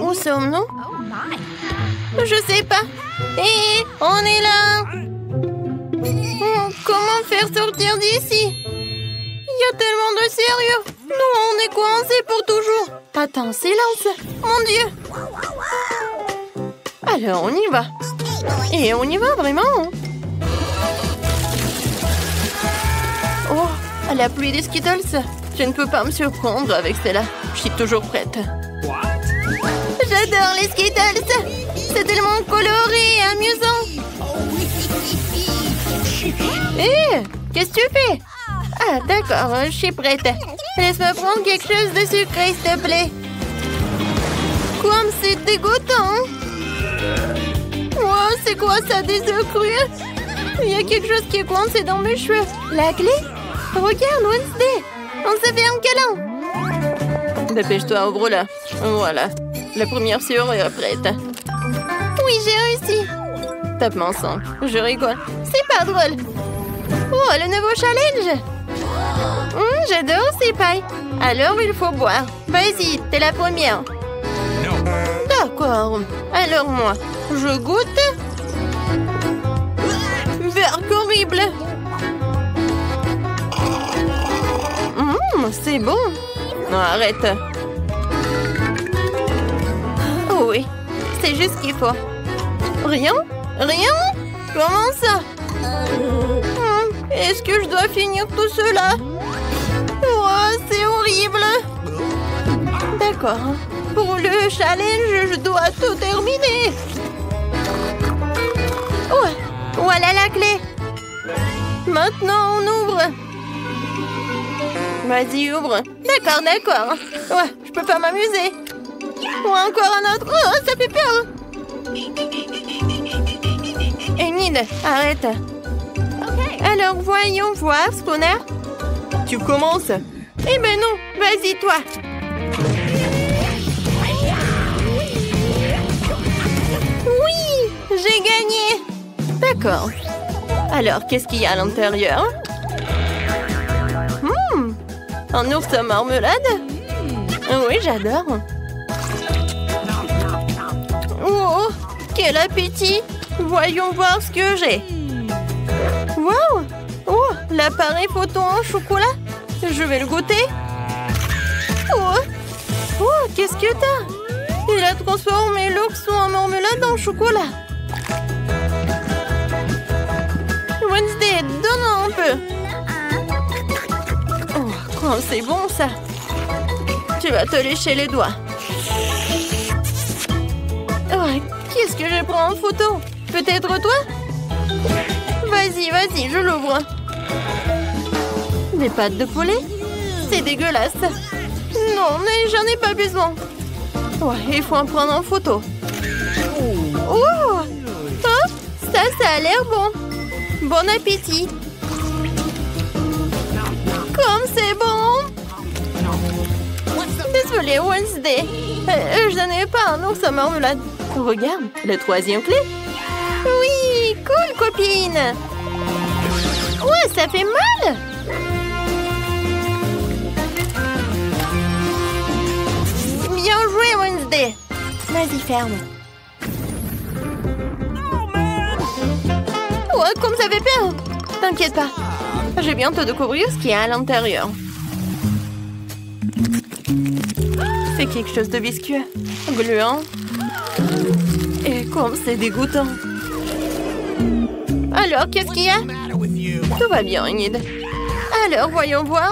Où sommes-nous? Je sais pas. Hé, on est là. Comment faire sortir d'ici? Il y a tellement de sérieux. Nous, on est coincés pour toujours. Attends, silence. Mon Dieu. Alors, on y va. Et on y va vraiment. Oh, la pluie des Skittles. Je ne peux pas me surprendre avec celle-là. Je suis toujours prête. J'adore les Skittles. C'est tellement coloré et amusant. Hé, qu'est-ce que tu fais? Ah, d'accord, je suis prête. Laisse-moi prendre quelque chose de sucré, s'il te plaît. Comme c'est dégoûtant. Oh, c'est quoi ça, des œufs crus? Il y a quelque chose qui est coincé dans mes cheveux. La clé? Regarde, Wednesday. On se fait un câlin. Dépêche-toi, ouvre-la. Voilà. La première sœur est prête. Oui, j'ai réussi. Tape-moi ensemble. Je rigole. C'est pas drôle. Oh, le nouveau challenge. J'adore ces pailles. Alors, il faut boire. Vas-y, t'es la première. D'accord. Alors, moi, je goûte. Berk horrible. C'est bon. Non, arrête. Oh oui, c'est juste ce qu'il faut. Rien? Rien? Comment ça? Est-ce que je dois finir tout cela? Oh, c'est horrible. D'accord. Pour le challenge, je dois tout terminer. Oh, voilà la clé. Maintenant, on ouvre. Vas-y, ouvre. D'accord, d'accord. Ouais, je peux pas m'amuser. Ou encore un autre. Oh, ça fait peur. Enid, arrête. Alors, voyons voir, Spooner. Tu commences? Eh ben non, vas-y, toi. Oui, j'ai gagné. D'accord. Alors, qu'est-ce qu'il y a à l'intérieur? Un ours à marmelade? Oui, j'adore. Oh, quel appétit! Voyons voir ce que j'ai. Wow! Oh, l'appareil photo en chocolat. Je vais le goûter. Oh, qu'est-ce que t'as? Il a transformé l'ours en marmelade en chocolat. Wednesday, donne-en un peu. Oh, c'est bon ça. Tu vas te lécher les doigts. Oh, qu'est-ce que je prends en photo? Peut-être toi? Vas-y, vas-y, je l'ouvre. Des pâtes de poulet? C'est dégueulasse. Non, mais j'en ai pas besoin. Ouais, il faut en prendre en photo. Oh, ça a l'air bon. Bon appétit. Comme c'est bon. Désolée, Wednesday. Je n'en ai pas un ours à marmelade. Regarde, la troisième clé. Oui, cool, copine. Ouais, ça fait mal. Bien joué, Wednesday. Vas-y, ferme. Ouais, comme ça fait peur. T'inquiète pas. Je vais bientôt découvrir ce qu'il y a à l'intérieur. C'est quelque chose de visqueux, gluant. Et comme c'est dégoûtant. Alors, qu'est-ce qu'il y a? Tout va bien, Enid. Alors, voyons voir.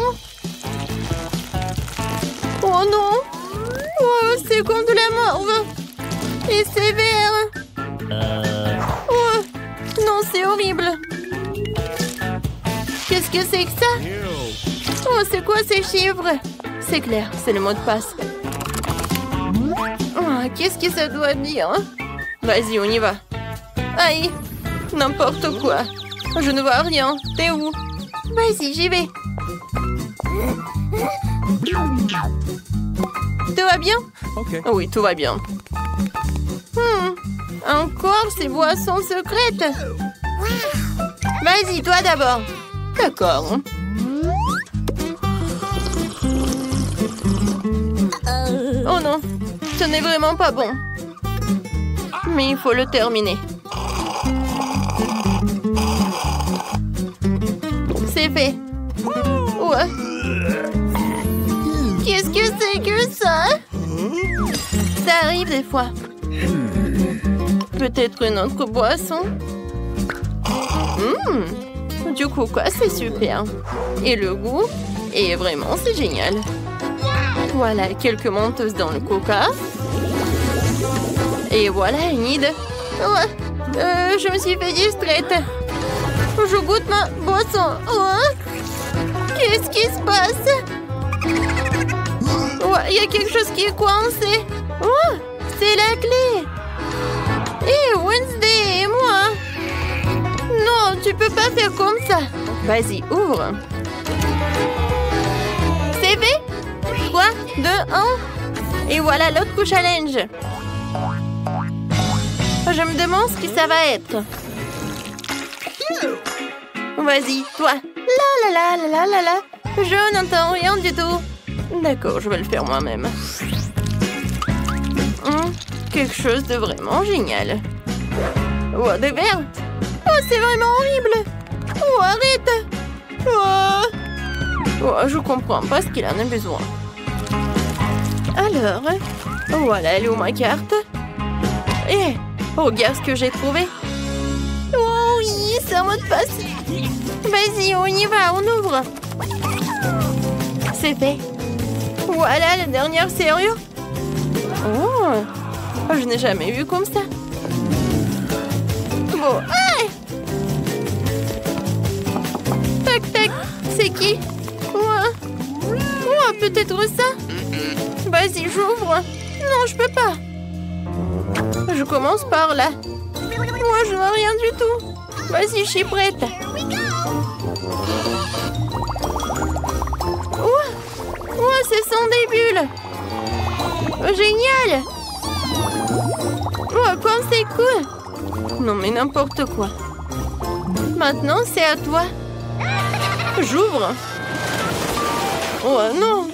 Oh non! Oh, c'est comme de la morve. Et c'est vert. Oh, non, c'est horrible. Qu'est-ce que c'est que ça? Oh, c'est quoi ces chiffres? C'est clair, c'est le mot de passe. Oh, qu'est-ce que ça doit dire? Vas-y, on y va. Aïe, n'importe quoi. Je ne vois rien. T'es où? Vas-y, j'y vais. Tout va bien? Oui, tout va bien. Encore ces boissons secrètes. Vas-y, toi d'abord. D'accord. Oh non, Ce n'est vraiment pas bon. Mais il faut le terminer. C'est fait. Ouais. Qu'est-ce que c'est que ça? Ça arrive des fois. Peut-être une autre boisson? Du coca, c'est super. Et le goût? Et vraiment, c'est génial. Voilà, quelques menteuses dans le coca. Et voilà une idée. Ouais, je me suis fait distraite. Je goûte ma boisson. Qu'est-ce qui se passe? Ouais, il y a quelque chose qui est coincé. Oh, c'est la clé. Et Wednesday et moi. Non, tu peux pas faire comme ça. Vas-y, ouvre. C'est fait? 3, 2, 1. Et voilà l'autre challenge. Je me demande ce que ça va être. Vas-y, toi. La la la la la la. Je n'entends rien du tout. D'accord, je vais le faire moi-même. Quelque chose de vraiment génial. Oh, des verres. Oh, c'est vraiment horrible. Oh, arrête. Oh, je comprends pas ce qu'il en a besoin. Alors, voilà, elle est où ma carte? Eh, regarde ce que j'ai trouvé. Oh oui, c'est un mot de passe. Vas-y, on y va, on ouvre. C'est fait. Voilà, la dernière sérieux. Oh, je n'ai jamais vu comme ça. Bon, tac, tac, c'est qui? Peut-être ça? Vas-y, j'ouvre. Non, je peux pas. Je commence par là. Moi, je vois rien du tout. Vas-y, je suis prête. Ce sont des bulles. Génial. Comme c'est cool. Non, mais n'importe quoi. Maintenant, c'est à toi. J'ouvre. Oh non.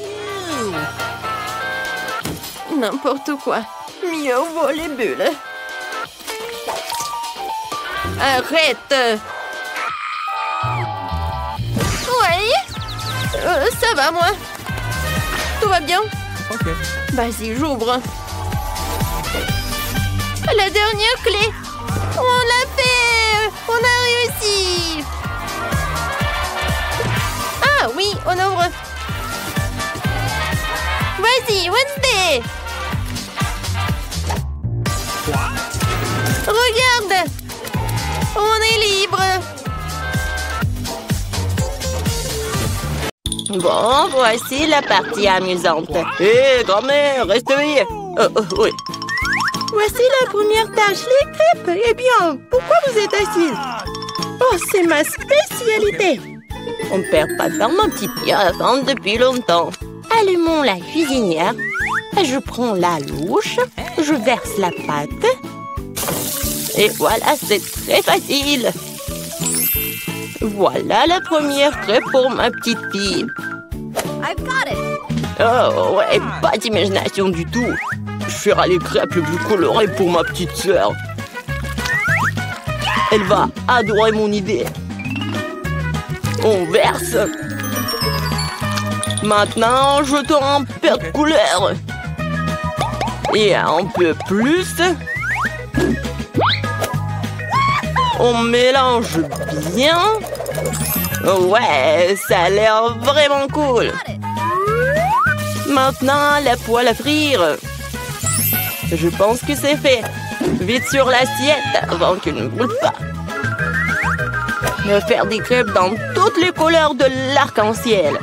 N'importe quoi. Mieux vaut les bulles. Arrête. Ouais. Ça va, moi. Tout va bien? Ok. Vas-y, j'ouvre. La dernière clé. On l'a fait. On a réussi. Ah oui, on ouvre. Vas-y, Wednesday. Regarde. On est libre. Bon, voici la partie amusante. Hé, grand-mère, reste éveillée. Oui. Voici la première tâche, les crêpes. Eh bien, pourquoi vous êtes assise? Oh, c'est ma spécialité. On ne perd pas de temps, mon petit pied à attendre depuis longtemps. Allumons la cuisinière. Je prends la louche. Je verse la pâte. Et voilà, c'est très facile. Voilà la première crêpe pour ma petite fille. I've got it. Oh, ouais, pas d'imagination du tout. Je ferai les crêpes les plus colorées pour ma petite sœur. Elle va adorer mon idée. On verse. Maintenant, jetons un peu de couleur. Et un peu plus. On mélange bien. Ouais, ça a l'air vraiment cool. Maintenant, la poêle à frire. Je pense que c'est fait. Vite sur l'assiette avant qu'elle ne brûle pas. Je vais faire des crêpes dans toutes les couleurs de l'arc-en-ciel.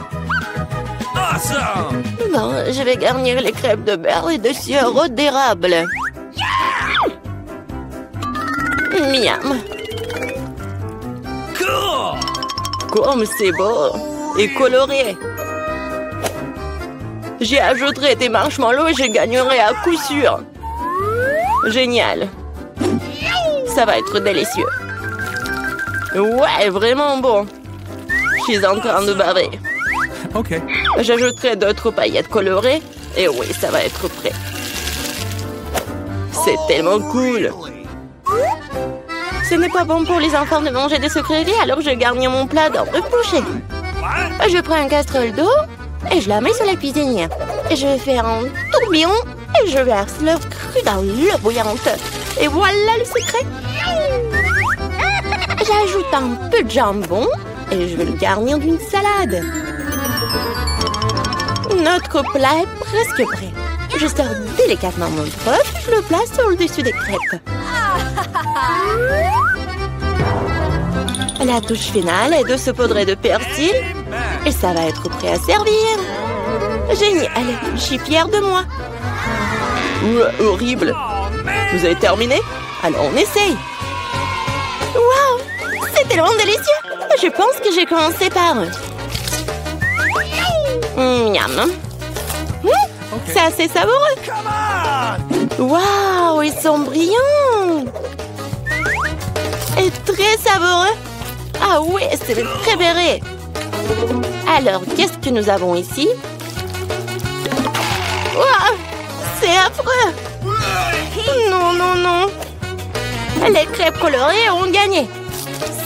Awesome! Bon, je vais garnir les crêpes de beurre et de sirop d'érable. Miam! Cool! Comme c'est beau et coloré. J'y ajouterai des marshmallows et je gagnerai à coup sûr. Génial. Ça va être délicieux. Ouais, vraiment bon. Je suis en train de baver. Ok. J'ajouterai d'autres paillettes colorées. Et oui, ça va être prêt. C'est tellement cool. Ce n'est pas bon pour les enfants de manger des sucreries, alors je garnis mon plat d'ombre bouchée. Je prends une casserole d'eau et je la mets sur la cuisinière. Et je vais faire un tourbillon et je verse l'œuf cru dans l'eau bouillante. Et voilà le secret. J'ajoute un peu de jambon et je vais le garnir d'une salade. Notre plat est presque prêt. Je sors délicatement mon œuf et je le place sur le dessus des crêpes. La touche finale est de saupoudrer de persil et ça va être prêt à servir. Génial, je suis fière de moi. Horrible. Vous avez terminé? Alors on essaye. Waouh, c'est tellement délicieux. Je pense que j'ai commencé par... Miam. C'est assez savoureux. Waouh, ils sont brillants. Et très savoureux. Ah oui, c'est mes préférés. Alors, qu'est-ce que nous avons ici? Waouh, c'est affreux. Non, non, non. Les crêpes colorées ont gagné.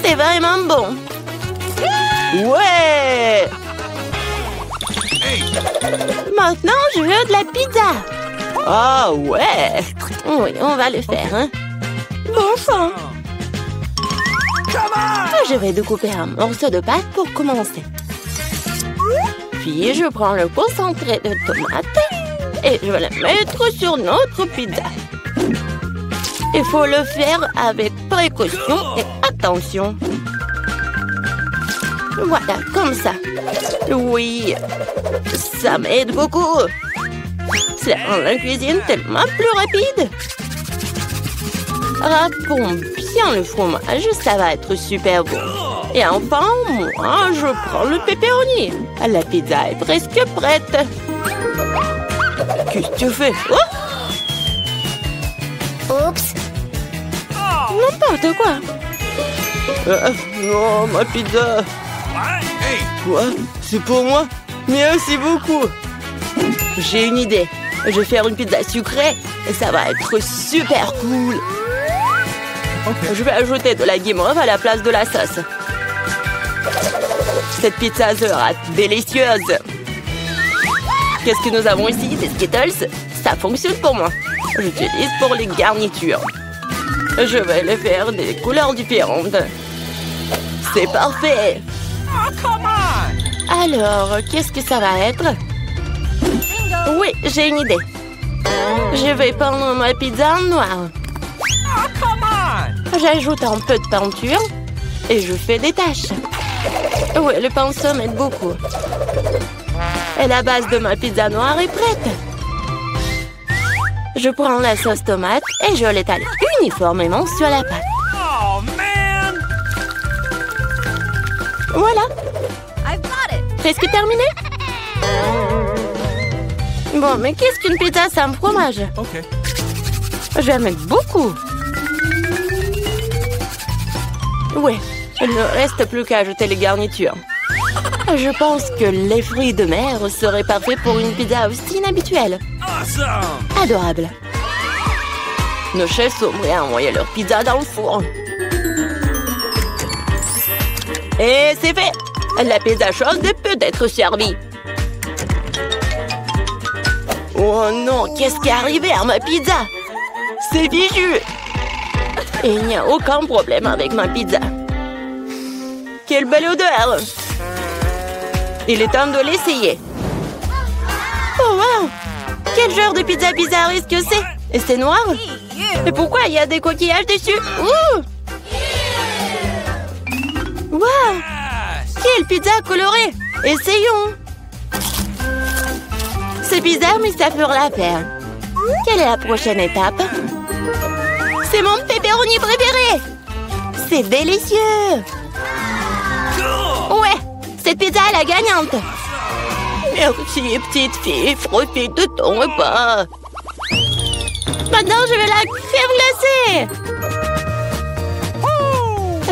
C'est vraiment bon. Ouais. Maintenant, je veux de la pizza. Ah ouais. Oui, on va le faire, hein. Bon sang. Je vais découper un morceau de pâte pour commencer. Puis, je prends le concentré de tomate et je vais le mettre sur notre pizza. Il faut le faire avec précaution et attention. Voilà, comme ça. Oui, ça m'aide beaucoup. Ça rend la cuisine tellement plus rapide. Râpons bien le fromage, ça va être super bon. Et enfin, moi, je prends le pepperoni. La pizza est presque prête. Qu'est-ce que tu fais? Oups. N'importe quoi. Non, ma pizza. Quoi? C'est pour moi? Merci beaucoup. J'ai une idée. Je vais faire une pizza sucrée et ça va être super cool. Je vais ajouter de la guimauve à la place de la sauce. Cette pizza sera délicieuse. Qu'est-ce que nous avons ici? Des Skittles? Ça fonctionne pour moi. J'utilise pour les garnitures. Je vais les faire des couleurs différentes. C'est parfait. Alors, qu'est-ce que ça va être? Oui, j'ai une idée. Je vais peindre ma pizza en noir. J'ajoute un peu de peinture et je fais des taches. Oui, le pinceau m'aide beaucoup. Et la base de ma pizza noire est prête. Je prends la sauce tomate et je l'étale uniformément sur la pâte. Voilà. Presque terminé. Bon, mais qu'est-ce qu'une pizza sans fromage? Je vais en mettre beaucoup. Ouais, il ne reste plus qu'à ajouter les garnitures. Je pense que les fruits de mer seraient parfaits pour une pizza aussi inhabituelle. Adorable. Nos chefs sont prêts à envoyer leur pizza dans le four. Et c'est fait. La pizza chaude peut être servie. Oh non, qu'est-ce qui est arrivé à ma pizza? C'est fichu. Et il n'y a aucun problème avec ma pizza. Quelle belle odeur! Il est temps de l'essayer. Oh wow! Quel genre de pizza bizarre est-ce que c'est? Et c'est noir? Et pourquoi il y a des coquillages dessus? Ouh! Wow! Quelle pizza colorée! Essayons! C'est bizarre, mais ça fera l'affaire. Quelle est la prochaine étape? C'est mon pepperoni préféré! C'est délicieux! Ouais! Cette pizza est la gagnante! Merci, petite fille. Profite de ton repas. Maintenant, je vais la crème glacée!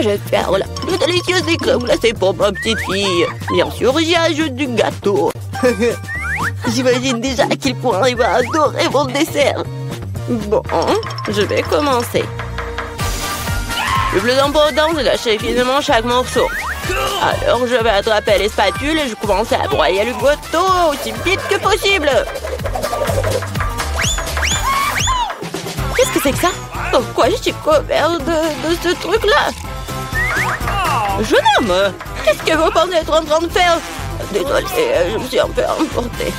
Je vais faire la plus délicieuse des crèmes glacées pour ma petite fille. Bien sûr, j'y ajoute du gâteau. J'imagine déjà à quel point il va adorer mon dessert. Bon, je vais commencer. Le plus important, c'est d'acheter finement chaque morceau. Alors, je vais attraper les spatules et je commence à broyer le gâteau aussi vite que possible. Qu'est-ce que c'est que ça? Pourquoi je suis couvert de ce truc-là? Jeune homme, qu'est-ce que vous pensez être en train de faire? Désolée, je me suis un peu emportée.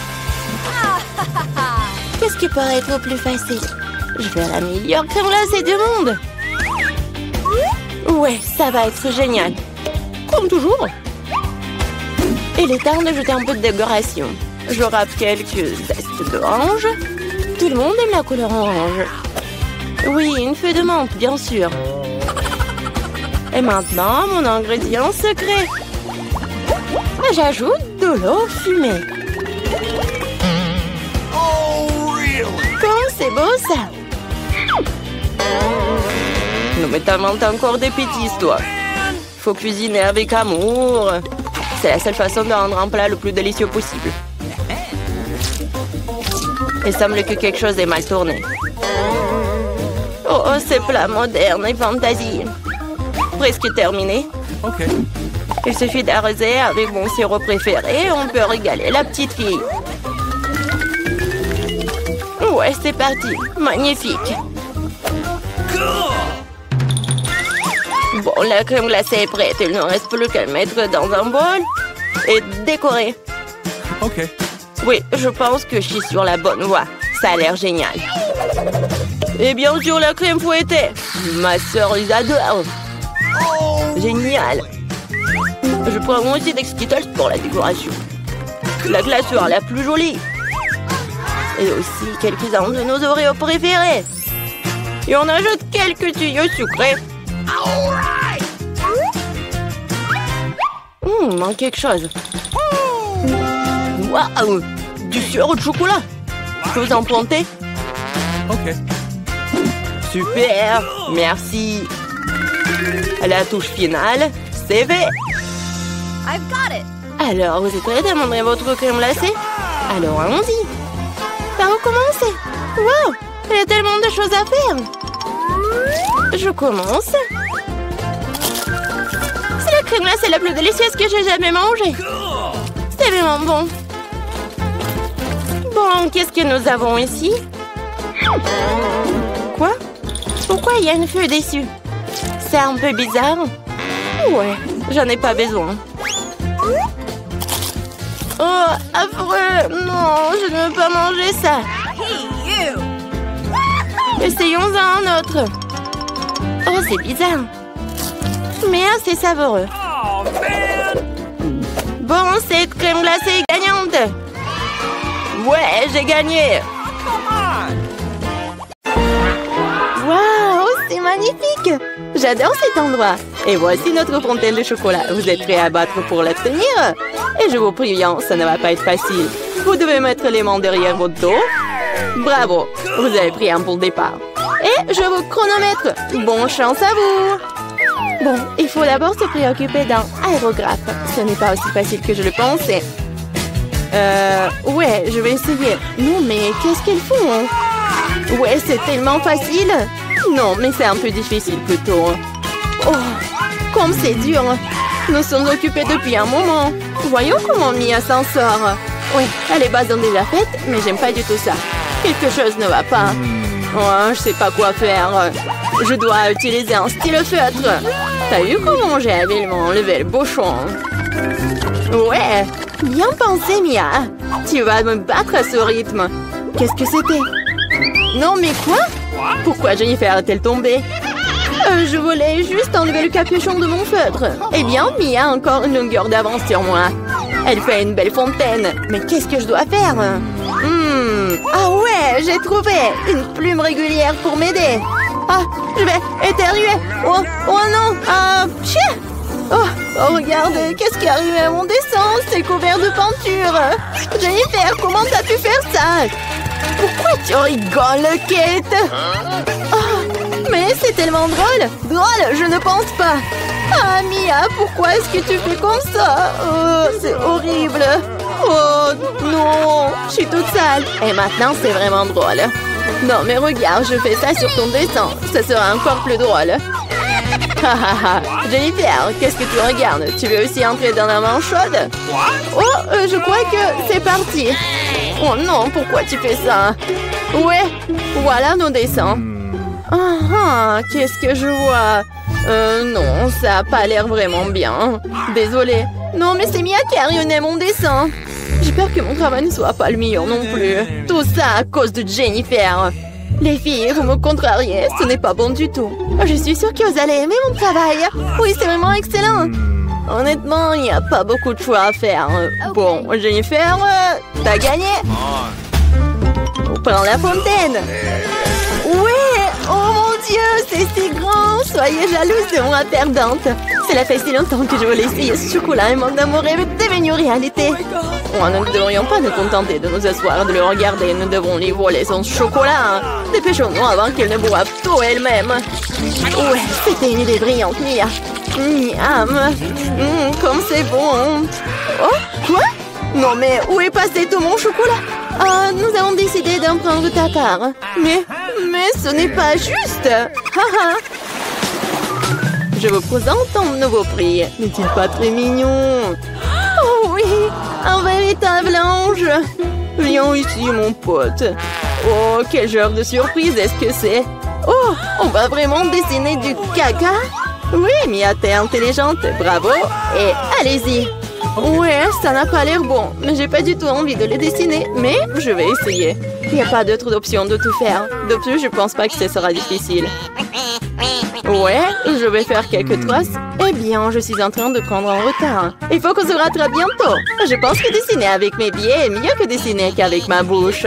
Qu'est-ce qui pourrait être plus facile? Je vais à la meilleure crème glacée du monde. Ouais, ça va être génial. Comme toujours. Il est temps de jeter un peu de décoration. Je râpe quelques zestes d'orange. Tout le monde aime la couleur orange. Oui, une feuille de menthe, bien sûr. Et maintenant, mon ingrédient secret. J'ajoute de l'eau fumée. Comme c'est beau, ça. Non, mais t'inventes encore des bêtises, toi. Faut cuisiner avec amour. C'est la seule façon de rendre un plat le plus délicieux possible. Il semble que quelque chose est mal tourné. Oh, ces plats modernes et fantasy. Presque terminé. Ok. Il suffit d'arroser avec mon sirop préféré et on peut régaler la petite fille. Ouais, c'est parti. Magnifique. Bon, la crème glacée est prête. Il ne reste plus qu'à le mettre dans un bol et décorer. Ok. Oui, je pense que je suis sur la bonne voie. Ça a l'air génial. Et bien sûr, la crème fouettée. Ma sœur les adore. Génial. Je prends moi aussi des Skittles pour la décoration. La glaceur la plus jolie. Et aussi quelques-uns de nos Oreos préférés. Et on ajoute quelques tuyaux sucrés. Manque quelque chose. Waouh! Du sirop de chocolat. Je vous en planter? Ok. Super! Merci. La touche finale, c'est fait. I've got it. Alors, vous êtes prêts à demander votre crème glacée? Alors, allons-y. Par où commencer? Wow! Il y a tellement de choses à faire. Je commence. C'est la crème glacée la plus délicieuse que j'ai jamais mangée. C'est vraiment bon. Bon, qu'est-ce que nous avons ici? Quoi? Pourquoi il y a une feuille dessus? C'est un peu bizarre. Ouais, j'en ai pas besoin. Oh, affreux! Non, je ne veux pas manger ça. Essayons un autre. Oh, c'est bizarre. Mais assez savoureux. Bon, cette crème glacée est gagnante. Ouais, j'ai gagné. Waouh, c'est magnifique. J'adore cet endroit. Et voici notre fontaine de chocolat. Vous êtes prêts à battre pour l'obtenir? Et je vous préviens, ça ne va pas être facile. Vous devez mettre les mains derrière votre dos. Bravo, vous avez pris un bon départ. Et je vous chronomètre. Bonne chance à vous. Bon, il faut d'abord se préoccuper d'un aérographe. Ce n'est pas aussi facile que je le pensais. Ouais, je vais essayer. Non, mais qu'est-ce qu'elles font? Ouais, c'est tellement facile. Non, mais c'est un peu difficile plutôt. Oh, comme c'est dur. Nous sommes occupés depuis un moment. Voyons comment Mia s'en sort. Oui, les bases ont déjà faites, mais j'aime pas du tout ça. Quelque chose ne va pas. Oh, je sais pas quoi faire. Je dois utiliser un stylo-feutre. T'as vu comment j'ai habilement enlevé le bouchon? Ouais, bien pensé, Mia. Tu vas me battre à ce rythme. Qu'est-ce que c'était? Non, mais quoi? Pourquoi Jennifer a-t-elle tombé? Je voulais juste enlever le capuchon de mon feutre. Eh bien, Mia a encore une longueur d'avance sur moi. Elle fait une belle fontaine. Mais qu'est-ce que je dois faire? Ah ouais, j'ai trouvé une plume régulière pour m'aider. Ah, je vais éternuer. Oh non. Ah, chien. Oh, regarde, qu'est-ce qui est arrivé à mon dessin? C'est couvert de peinture. Jennifer, comment t'as pu faire ça? Pourquoi tu rigoles, Kate? Oh, mais c'est tellement drôle. Drôle, je ne pense pas. Ah, Mia, pourquoi est-ce que tu fais comme ça? Oh, c'est horrible. Oh, non, je suis toute sale. Et maintenant, c'est vraiment drôle. Non, mais regarde, je fais ça sur ton dessin. Ça sera encore plus drôle. Hahaha. Jennifer, qu'est-ce que tu regardes? Tu veux aussi entrer dans la main chaude? Oh, je crois que c'est parti. Oh non, pourquoi tu fais ça? Ouais, voilà nos dessins. Qu'est-ce que je vois? Non, ça a pas l'air vraiment bien. Désolée. Non, mais c'est Mia qui a ruiné mon dessin. J'espère que mon travail ne soit pas le meilleur non plus. Tout ça à cause de Jennifer. Les filles, vous me contrariez, ce n'est pas bon du tout. Je suis sûre que vous allez aimer mon travail. Oui, c'est vraiment excellent. Honnêtement, il n'y a pas beaucoup de choix à faire. Bon, Jennifer, t'as gagné. On prend la fontaine. Ouais, oh mon Dieu, c'est si grand. Soyez jalouse de moi, perdante. Cela fait si longtemps que je voulais essayer ce chocolat et mon amour est devenu réalité. Nous ne devrions pas nous contenter de nous asseoir et de le regarder. Nous devons lui voler son chocolat. Dépêchons-nous avant qu'elle ne boive tout elle-même. Ouais, c'était une idée brillante, Mia. Miam. Comme c'est bon. Oh, quoi? Non mais où est passé tout mon chocolat? Nous avons décidé d'en prendre ta part. Mais ce n'est pas juste. Je vous présente un nouveau prix. N'est-il pas très mignon? Oh oui, un véritable ange. Viens ici, mon pote. Oh, quel genre de surprise est-ce que c'est? Oh, on va vraiment dessiner du caca? Oui, Mia, t'es intelligente. Bravo. Et allez-y. Ouais, ça n'a pas l'air bon. Mais j'ai pas du tout envie de le dessiner. Mais je vais essayer. Il n'y a pas d'autre option de tout faire. De plus, je pense pas que ce sera difficile. Ouais, je vais faire quelques traces. Eh bien, je suis en train de prendre un retard. Il faut qu'on se rattrape bientôt. Je pense que dessiner avec mes pieds est mieux que dessiner qu'avec ma bouche.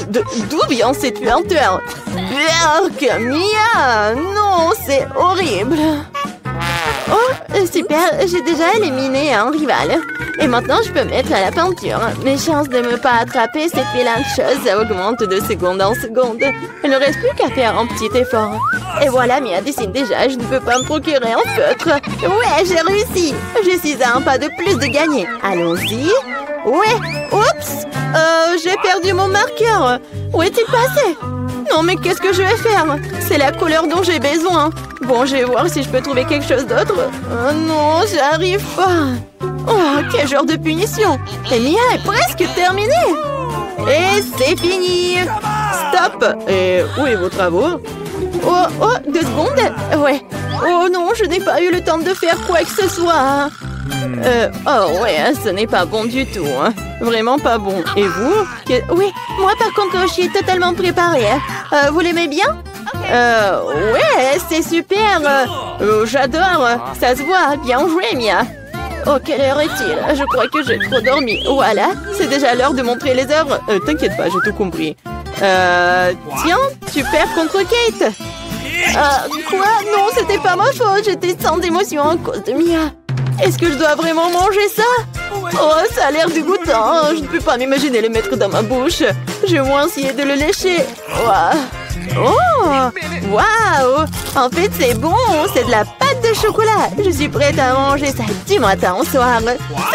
D'où vient cette lenteur? Berk, Mia! Non, c'est horrible. Oh, super, j'ai déjà éliminé un rival. Et maintenant, je peux mettre à la peinture. Mes chances de ne pas attraper cette vilaine chose augmentent de seconde en seconde. Il ne reste plus qu'à faire un petit effort. Et voilà, Mia dessine déjà, je ne peux pas me procurer un feutre. Ouais, j'ai réussi. Je suis à un pas de plus de gagner. Allons-y. Ouais, oups. J'ai perdu mon marqueur. Où est-il passé? Non, mais qu'est-ce que je vais faire? C'est la couleur dont j'ai besoin. Bon, je vais voir si je peux trouver quelque chose d'autre. Oh non, j'arrive pas. Oh, quel genre de punition. Et Mia est presque terminée. Et c'est fini. Stop. Et où est votre travaux? Oh, 2 secondes. Ouais. Oh non, je n'ai pas eu le temps de faire quoi que ce soit. Oh ouais, ce n'est pas bon du tout. Hein. Vraiment pas bon. Et vous? Oui, moi par contre, je suis totalement préparée. Vous l'aimez bien? Ouais, c'est super. J'adore. Ça se voit. Bien joué, Mia. Oh, quelle heure est-il? Je crois que j'ai trop dormi. Voilà, c'est déjà l'heure de montrer les œuvres. T'inquiète pas, j'ai tout compris. Tiens, tu perds contre Kate. Quoi? Non, c'était pas ma faute. J'étais sans émotion à cause de Mia. Est-ce que je dois vraiment manger ça? Oh, ça a l'air dégoûtant. Je ne peux pas m'imaginer le mettre dans ma bouche. Je vais au moins essayer de le lécher. Oh, waouh! En fait, c'est bon. C'est de la pâte de chocolat. Je suis prête à manger ça du matin au soir.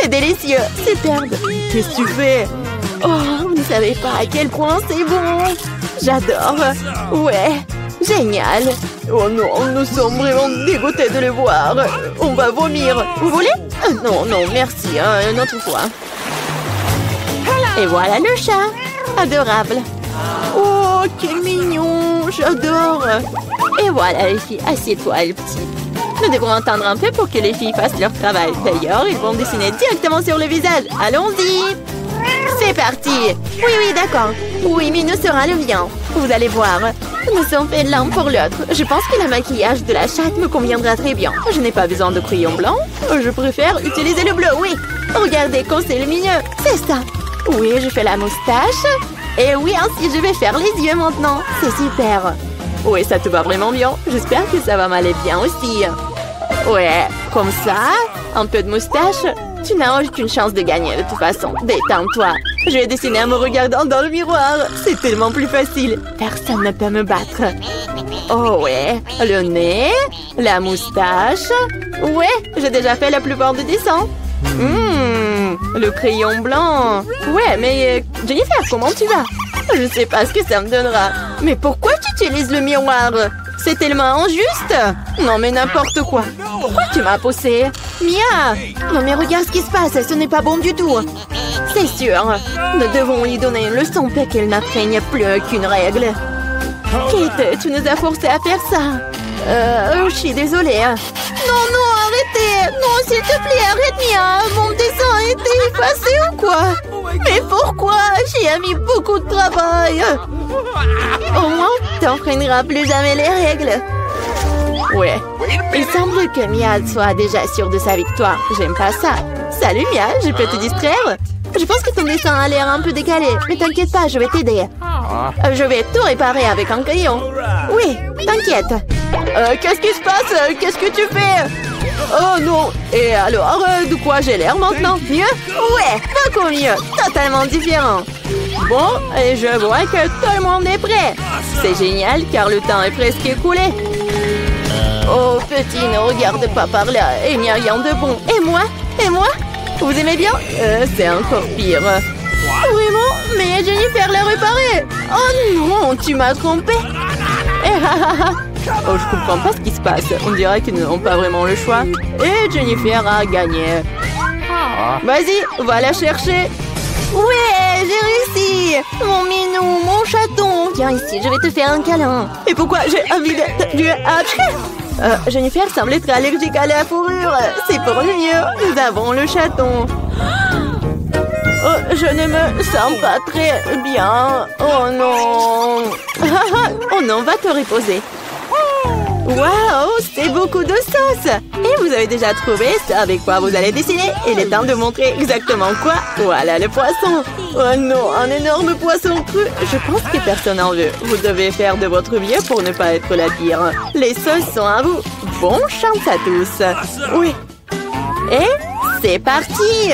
C'est délicieux. Superbe. Qu'est-ce que tu fais? Oh, vous ne savez pas à quel point c'est bon. J'adore. Ouais. Génial. Oh non, nous sommes vraiment dégoûtés de le voir. On va vomir. Vous voulez? Non, merci. Une autre fois. Et voilà le chat. Adorable. Oh, quel mignon. J'adore. Et voilà les filles. Assieds-toi, les petits. Nous devrons attendre un peu pour que les filles fassent leur travail. D'ailleurs, ils vont dessiner directement sur le visage. Allons-y. C'est parti. Oui, d'accord. Oui, mais nous sera le bien. Vous allez voir. Nous sommes faits l'un pour l'autre. Je pense que le maquillage de la chatte me conviendra très bien. Je n'ai pas besoin de crayon blanc. Je préfère utiliser le bleu, oui. Regardez comme c'est lumineux. C'est ça. Oui, je fais la moustache. Et oui, ainsi je vais faire les yeux maintenant. C'est super. Oui, ça te va vraiment bien. J'espère que ça va m'aller bien aussi. Ouais, comme ça. Un peu de moustache. Tu n'as aucune chance de gagner de toute façon. Détends-toi. Je vais dessiner en me regardant dans le miroir. C'est tellement plus facile. Personne ne peut me battre. Oh ouais. Le nez. La moustache. Ouais, j'ai déjà fait la plupart des dessins. Le crayon blanc. Ouais, mais Jennifer, comment tu vas? Je sais pas ce que ça me donnera. Mais pourquoi tu utilises le miroir? C'est tellement injuste. Non mais n'importe quoi. Pourquoi tu m'as poussé? Mia! Non mais regarde ce qui se passe, ce n'est pas bon du tout. C'est sûr. Nous devons lui donner une leçon pour qu'elle n'atteigne plus aucune règle. Kate, tu nous as forcé à faire ça. Je suis désolée. Non, non, arrêtez. Non, s'il te plaît, arrête, Mia. Mon dessin a été effacé ou quoi? Mais pourquoi? J'y ai mis beaucoup de travail. Au moins, t'enfreineras plus jamais les règles. Ouais. Il semble que Mia soit déjà sûre de sa victoire. J'aime pas ça. Salut, Mia, je peux te distraire? Je pense que ton dessin a l'air un peu décalé. Mais t'inquiète pas, je vais t'aider. Je vais tout réparer avec un crayon. Oui, t'inquiète. Qu'est-ce qui se passe? Qu'est-ce que tu fais? Oh non. Et alors, de quoi j'ai l'air maintenant? Mieux? Ouais, beaucoup mieux. Totalement différent. Bon, et je vois que tout le monde est prêt. C'est génial car le temps est presque écoulé. Oh, petit, ne regarde pas par là. Il n'y a rien de bon. Et moi? Et moi? Vous aimez bien? C'est encore pire. Vraiment? Mais Jennifer l'a réparé. Oh non, tu m'as trompé. Oh, je comprends pas ce qui se passe. On dirait qu'ils n'ont pas vraiment le choix. Et Jennifer a gagné. Vas-y, va la chercher. Ouais, j'ai réussi. Mon minou, mon chaton. Viens ici, je vais te faire un câlin. Et pourquoi j'ai envie de... Jennifer semble être allergique à la fourrure. C'est pour le mieux. Nous avons le chaton. Oh, je ne me sens pas très bien. Oh non. Oh non, va te reposer. Waouh, c'est beaucoup de sauce. Et vous avez déjà trouvé ce avec quoi vous allez dessiner? Il est temps de montrer exactement quoi. Voilà le poisson. Oh non, un énorme poisson cru. Je pense que personne n'en veut. Vous devez faire de votre mieux pour ne pas être la pire. Les sauces sont à vous. Bonne chance à tous. Oui. Et c'est parti.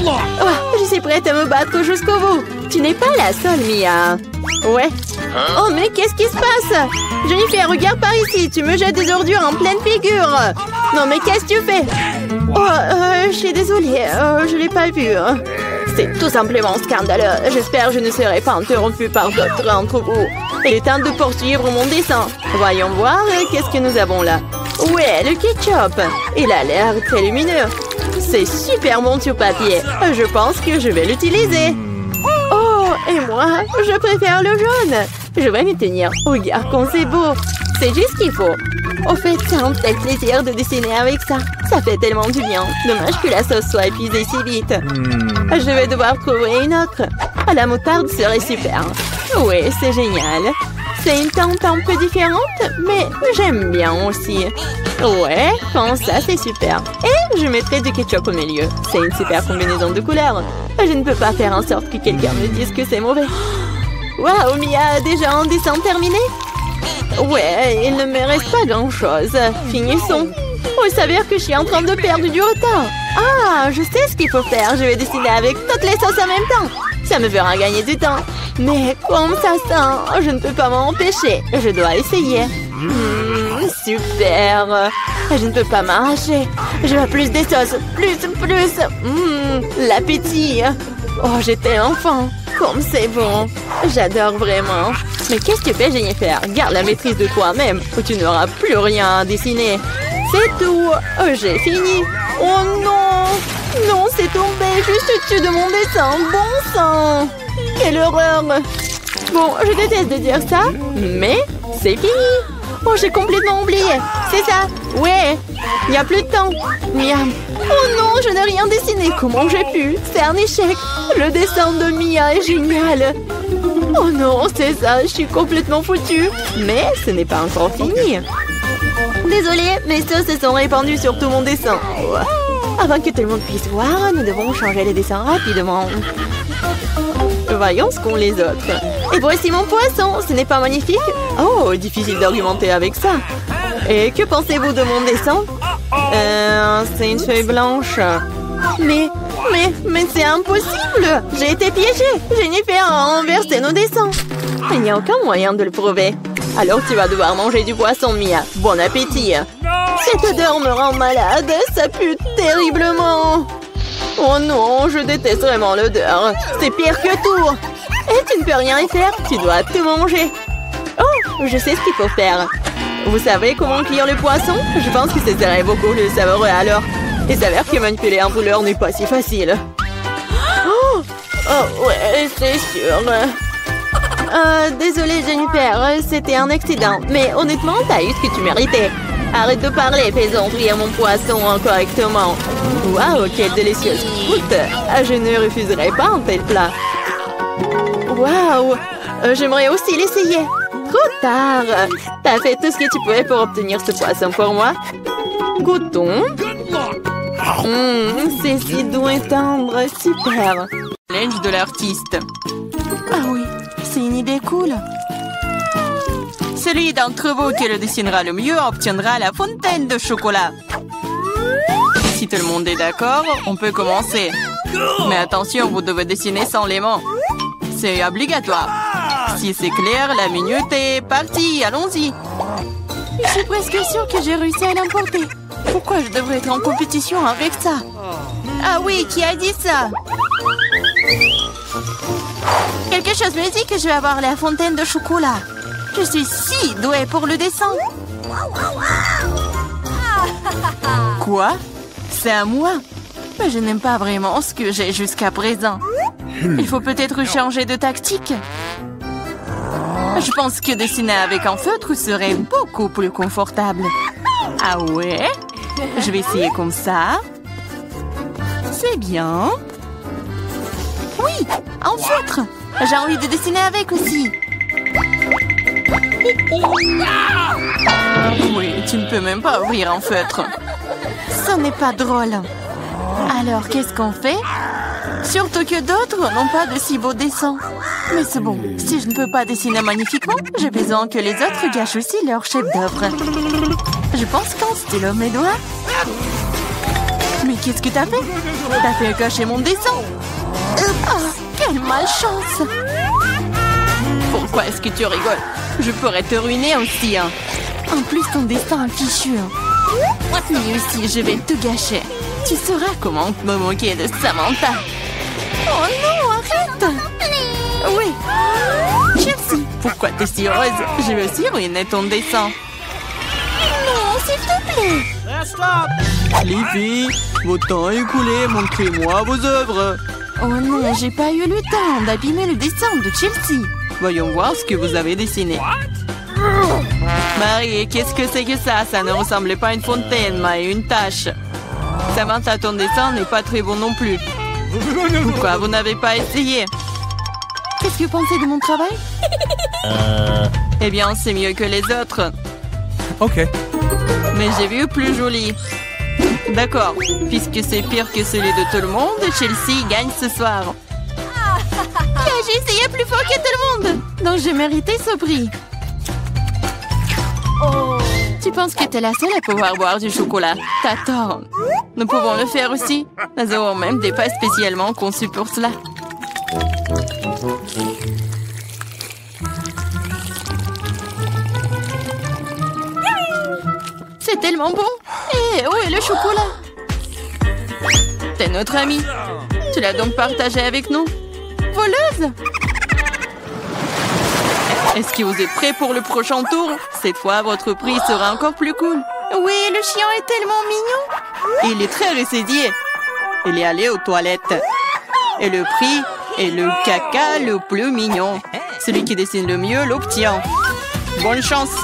Oh, je suis prête à me battre jusqu'au bout. Tu n'es pas la seule, Mia. Ouais. Oh, mais qu'est-ce qui se passe? Jennifer, regarde par ici. Tu me jettes des ordures en pleine figure. Non, mais qu'est-ce que tu fais? Oh, je suis désolée. Je l'ai pas vu. C'est tout simplement scandaleux. J'espère que je ne serai pas interrompue par d'autres d'entre vous. Il est temps de poursuivre mon dessin. Voyons voir qu'est-ce que nous avons là. Ouais, le ketchup. Il a l'air très lumineux. C'est super bon sur papier. Je pense que je vais l'utiliser. Oh, et moi, je préfère le jaune. Je vais m'y tenir. Regarde comme c'est beau. C'est juste ce qu'il faut. Au fait, c'est un tel plaisir de dessiner avec ça. Ça fait tellement du bien. Dommage que la sauce soit épuisée si vite. Je vais devoir trouver une autre. La moutarde serait super. Oui, c'est génial. C'est une teinte un peu différente, mais j'aime bien aussi. Ouais, comme ça, c'est super. Et je mettrai du ketchup au milieu. C'est une super combinaison de couleurs. Je ne peux pas faire en sorte que quelqu'un me dise que c'est mauvais. Waouh, Mia, déjà un dessin terminé? Ouais, il ne me reste pas grand-chose. Finissons. Oh, il s'avère que je suis en train de perdre du retard. Ah, je sais ce qu'il faut faire. Je vais dessiner avec toutes les sauces en même temps. Ça me fera gagner du temps. Mais comme ça sent, je ne peux pas m'en empêcher. Je dois essayer. Super. Je ne peux pas m'arracher. Je veux plus des sauces. Plus. L'appétit. Oh, j'ai tellement faim. Comme c'est bon. J'adore vraiment. Mais qu'est-ce que tu fais, Jennifer? Garde la maîtrise de toi-même ou tu n'auras plus rien à dessiner. C'est tout. J'ai fini. Oh non. Non, c'est tombé juste au-dessus de mon dessin. Bon sang. Quelle horreur. Bon, je déteste de dire ça, mais c'est fini. Oh, j'ai complètement oublié. C'est ça. Ouais. Il n'y a plus de temps. Miam. Oh non, je n'ai rien dessiné. Comment j'ai pu? C'est un échec. Le dessin de Mia est génial. Oh non, c'est ça. Je suis complètement foutue. Mais ce n'est pas encore fini. Désolée, mes sauces se sont répandues sur tout mon dessin. Avant que tout le monde puisse voir, nous devons changer les dessins rapidement. Voyons ce qu'ont les autres. Et voici mon poisson. Ce n'est pas magnifique? Oh, difficile d'argumenter avec ça. Et que pensez-vous de mon dessin? C'est une feuille blanche. Mais c'est impossible. J'ai été piégée. Jennifer a renversé nos dessins. Il n'y a aucun moyen de le prouver. Alors tu vas devoir manger du poisson, Mia. Bon appétit. Cette odeur me rend malade. Ça pue terriblement. Oh non, je déteste vraiment l'odeur. C'est pire que tout. Et tu ne peux rien y faire, tu dois tout manger. Oh, je sais ce qu'il faut faire. Vous savez comment cuire le poisson? Je pense que ce serait beaucoup plus savoureux alors. Il s'avère que manipuler un brûleur n'est pas si facile. Oh, ouais, c'est sûr. Désolée Jennifer, c'était un accident. Mais honnêtement, t'as eu ce que tu méritais. Arrête de parler, faisons frire mon poisson correctement. Waouh, quelle délicieuse croûte. Je ne refuserai pas un tel plat. Waouh, j'aimerais aussi l'essayer. Trop tard. T'as fait tout ce que tu pouvais pour obtenir ce poisson pour moi. Goûtons. C'est si doux et tendre, super. Linge de l'artiste. Ah oui, c'est une idée cool. Celui d'entre vous qui le dessinera le mieux obtiendra la fontaine de chocolat. Si tout le monde est d'accord, on peut commencer. Mais attention, vous devez dessiner sans les mains. C'est obligatoire. Si c'est clair, la minute est partie. Allons-y. Je suis presque sûre que j'ai réussi à l'emporter. Pourquoi je devrais être en compétition avec ça? Ah oui, qui a dit ça? Quelque chose me dit que je vais avoir la fontaine de chocolat. Je suis si douée pour le dessin. Quoi? C'est à moi? Mais je n'aime pas vraiment ce que j'ai jusqu'à présent. Il faut peut-être changer de tactique. Je pense que dessiner avec un feutre serait beaucoup plus confortable. Ah ouais? Je vais essayer comme ça. C'est bien. Oui, un feutre. J'ai envie de dessiner avec aussi. Oui, tu ne peux même pas ouvrir un feutre. Ce n'est pas drôle. Alors, qu'est-ce qu'on fait? Surtout que d'autres n'ont pas de si beaux dessins. Mais c'est bon, si je ne peux pas dessiner magnifiquement, j'ai besoin que les autres gâchent aussi leur chef-d'œuvre. Je pense qu'un stylo mes doigts. Mais qu'est-ce que t'as fait? T'as fait gâcher mon dessin. Oh, quelle malchance! Pourquoi est-ce que tu rigoles? Je pourrais te ruiner aussi, hein. En plus, ton destin est fichu. Mais aussi, je vais tout gâcher. Tu sauras comment me moquer de Samantha. Oh non, arrête! Oui. Chelsea, pourquoi t'es si heureuse? Je vais aussi ruiner ton dessin. Non, s'il te plaît. Les filles, votre temps est écoulé, montrez-moi vos œuvres. Oh non, j'ai pas eu le temps d'abîmer le dessin de Chelsea. Voyons voir ce que vous avez dessiné. Marie, qu'est-ce que c'est que ça? Ça ne ressemblait pas à une fontaine, mais à une tache. Samantha, ton dessin n'est pas très bon non plus. Pourquoi vous n'avez pas essayé? Qu'est-ce que vous pensez de mon travail? Eh bien, c'est mieux que les autres. Ok. Mais j'ai vu plus joli. D'accord, puisque c'est pire que celui de tout le monde, Chelsea gagne ce soir. J'ai essayé plus fort que tout le monde, donc j'ai mérité ce prix. Oh. Tu penses que t'es la seule à pouvoir boire du chocolat? T'as tort. Nous pouvons le faire aussi. Nous avons même des pâtes spécialement conçues pour cela. C'est tellement bon. Et où est le chocolat? T'es notre amie. Tu l'as donc partagé avec nous? Voleuse! Est-ce que vous êtes prêts pour le prochain tour? Cette fois, votre prix sera encore plus cool. Oui, le chien est tellement mignon. Il est très ressaisié. Il est allé aux toilettes. Et le prix est le caca le plus mignon. Celui qui dessine le mieux l'obtient. Bonne chance.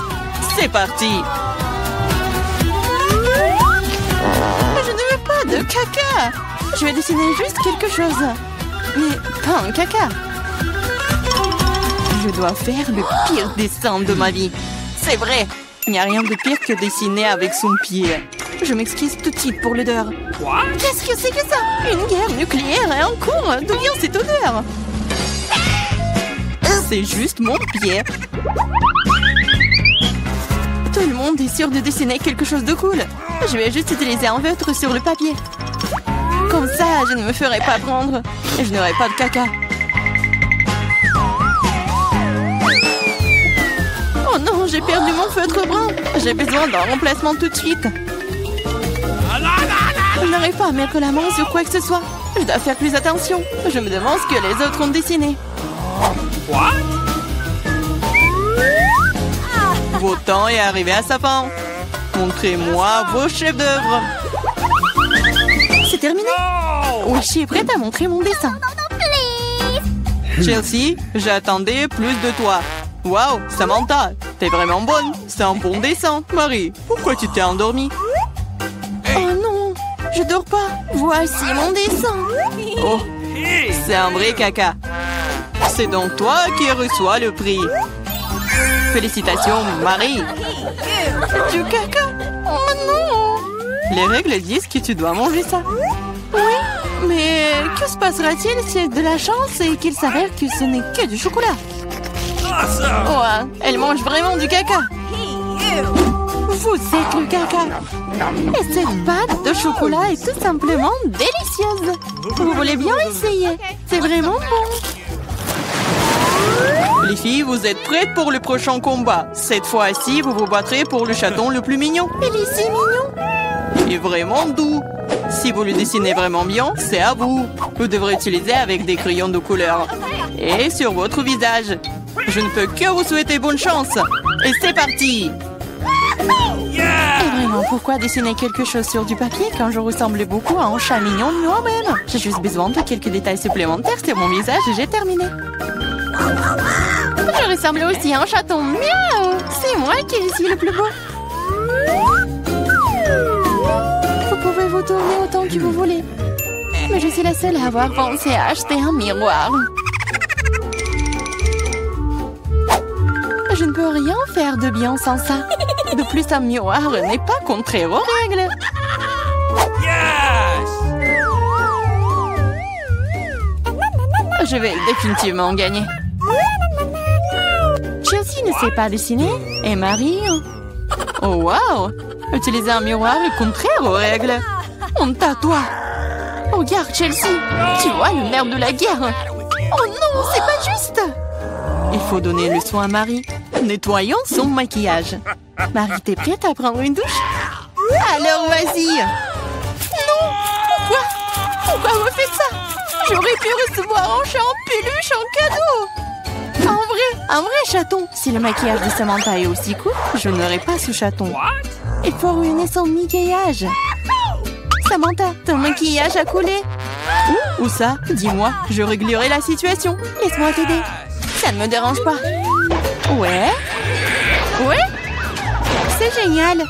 C'est parti. Je ne veux pas de caca. Je vais dessiner juste quelque chose. Mais pas un caca. Je dois faire le pire dessin de ma vie. C'est vrai. Il n'y a rien de pire que dessiner avec son pied. Je m'excuse tout de suite pour l'odeur. Qu'est-ce que c'est que ça? Une guerre nucléaire est en cours. D'où vient cette odeur? C'est juste mon pied. Tout le monde est sûr de dessiner quelque chose de cool. Je vais juste utiliser un feutre sur le papier. Comme ça, je ne me ferai pas prendre. Et je n'aurai pas de caca. Oh non, j'ai perdu mon feutre brun. J'ai besoin d'un remplacement tout de suite. Je n'arrive pas à mettre la main sur quoi que ce soit. Je dois faire plus attention. Je me demande ce que les autres ont dessiné. Votre temps est arrivé à sa fin. Montrez-moi vos chefs-d'œuvre. C'est terminé. Oui, je suis prête à montrer mon dessin. Chelsea, j'attendais plus de toi. Waouh, Samantha, t'es vraiment bonne. C'est un bon dessin. Marie, pourquoi tu t'es endormie? Oh non, je dors pas. Voici mon dessin. Oh, c'est un vrai caca. C'est donc toi qui reçois le prix. Félicitations, Marie. Du caca. Oh non. Les règles disent que tu dois manger ça. Oui, mais que se passera-t-il si c'est de la chance et qu'il s'avère que ce n'est que du chocolat? Oh, elle mange vraiment du caca. Vous êtes le caca. Et cette pâte de chocolat est tout simplement délicieuse. Vous voulez bien essayer? C'est vraiment bon. Les filles, vous êtes prêtes pour le prochain combat. Cette fois-ci, vous vous battrez pour le chaton le plus mignon. Il est si mignon. Et vraiment doux. Si vous le dessinez vraiment bien, c'est à vous. Vous devrez utiliser avec des crayons de couleur. Et sur votre visage. Je ne peux que vous souhaiter bonne chance. Et c'est parti! Et vraiment, pourquoi dessiner quelque chose sur du papier quand je ressemble beaucoup à un chat mignon moi-même? J'ai juste besoin de quelques détails supplémentaires sur mon visage et j'ai terminé. Je ressemble aussi à un chaton. Miaou! C'est moi qui suis le plus beau. Vous pouvez vous tourner autant que vous voulez. Mais je suis la seule à avoir pensé à acheter un miroir. Je ne peux rien faire de bien sans ça. De plus, un miroir n'est pas contraire aux règles. Je vais définitivement gagner. Chelsea ne sait pas dessiner. Et Marie... Oh, wow! Utiliser un miroir est contraire aux règles. Honte à toi. Regarde, Chelsea. Tu vois le nerf de la guerre. Oh non, c'est pas juste. Il faut donner le soin à Marie. Nettoyons son maquillage. Marie, t'es prête à prendre une douche? Alors, vas-y. Non! Pourquoi vous faites ça? J'aurais pu recevoir un chat en peluche en cadeau. Un vrai chaton. Si le maquillage de Samantha est aussi court, je n'aurai pas ce chaton. Il faut ruiner son maquillage. Samantha, ton maquillage a coulé. Où ça? Dis-moi, je réglerai la situation. Laisse-moi t'aider. Ça ne me dérange pas. Ouais? C'est génial.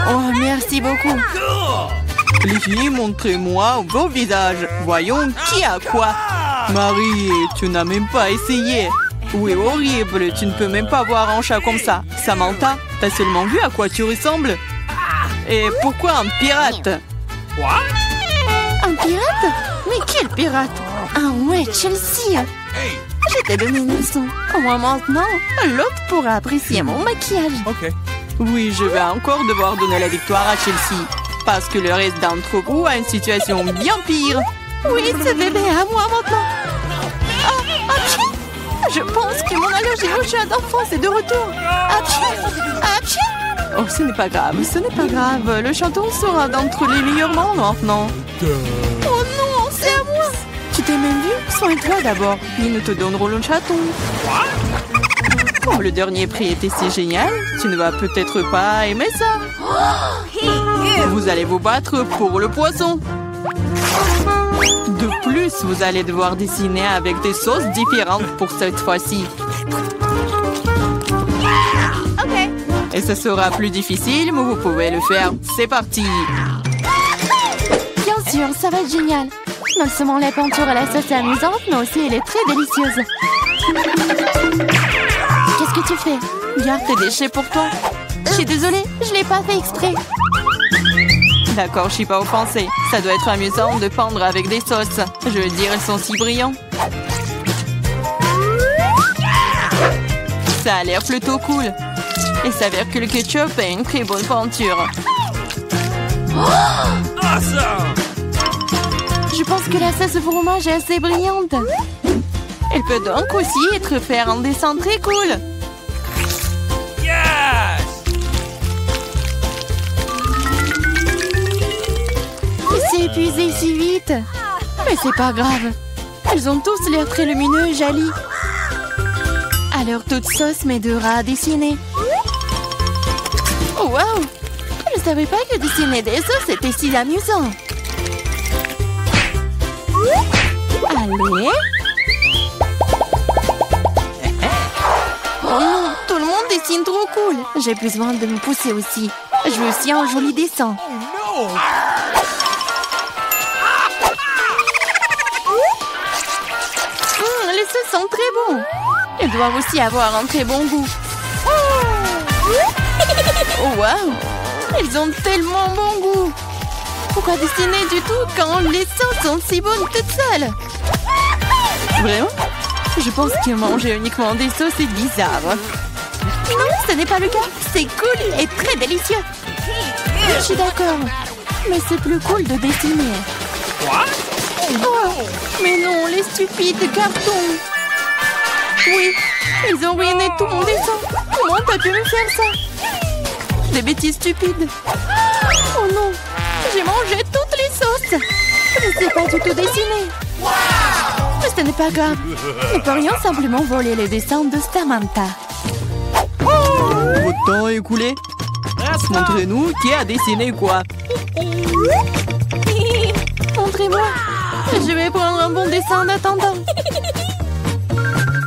Oh, merci beaucoup. Les filles, montrez-moi vos visages. Voyons qui a quoi. Marie, tu n'as même pas essayé. Oui, horrible, tu ne peux même pas voir un chat comme ça. Samantha, t'as seulement vu à quoi tu ressembles? Et pourquoi un pirate? Un pirate? Mais quel pirate? Ah ouais, Chelsea. Je t'ai donné une leçon. Au moins maintenant, l'autre pourra apprécier mon maquillage. Oui, je vais encore devoir donner la victoire à Chelsea. Parce que le reste d'entre vous a une situation bien pire. Oui, ce bébé est à moi maintenant. Je pense que mon allergie au chat d'enfance est de retour. Achou! Oh, ce n'est pas grave, Le chaton sera d'entre les meilleurs membres maintenant. Oh non, c'est à moi. Tu t'es même vu? Soigne-toi d'abord. Ils nous te donneront le chaton. Comme le dernier prix était si génial, tu ne vas peut-être pas aimer ça. Vous allez vous battre pour le poisson. De plus, vous allez devoir dessiner avec des sauces différentes pour cette fois-ci. Et ce sera plus difficile, mais vous pouvez le faire. C'est parti! Bien sûr, ça va être génial. Non seulement la peinture à la sauce est amusante, mais aussi elle est très délicieuse. Qu'est-ce que tu fais? Garde tes déchets pour toi. Je suis désolée, je l'ai pas fait exprès. D'accord, je suis pas offensée. Ça doit être amusant de peindre avec des sauces. Je veux dire, elles sont si brillantes. Ça a l'air plutôt cool. Il s'avère que le ketchup est une très bonne peinture. Je pense que la sauce au fromage est assez brillante. Elle peut donc aussi être faire un dessin très cool. Il s'est épuisé si vite. Mais c'est pas grave. Ils ont tous l'air très lumineux et jolis. Alors toute sauce m'aidera à dessiner. Oh wow! Je ne savais pas que dessiner des sauces était si amusant. Allez. Oh non, tout le monde dessine trop cool. J'ai besoin de me pousser aussi. Je veux aussi un joli dessin. Les sauces sont très bons. Ils doivent aussi avoir un très bon goût. Oh wow! Ils ont tellement bon goût. Pourquoi dessiner du tout quand les sauces sont si bonnes toutes seules? Vraiment? Je pense que manger uniquement des sauces est bizarre. Non, ce n'est pas le cas. C'est cool et très délicieux. Je suis d'accord. Mais c'est plus cool de dessiner. Oh, mais non, les stupides cartons. Oui, ils ont ruiné tout mon dessin. Comment t'as pu me faire ça? Des bêtises stupides. Oh non, j'ai mangé toutes les sauces. Je ne sais pas du tout dessiner. Mais ce n'est pas grave. Nous pourrions simplement voler les dessins de Samantha. Votre temps est écoulé. Montrez-nous qui a dessiné quoi. Montrez-moi. Je vais prendre un bon dessin en attendant.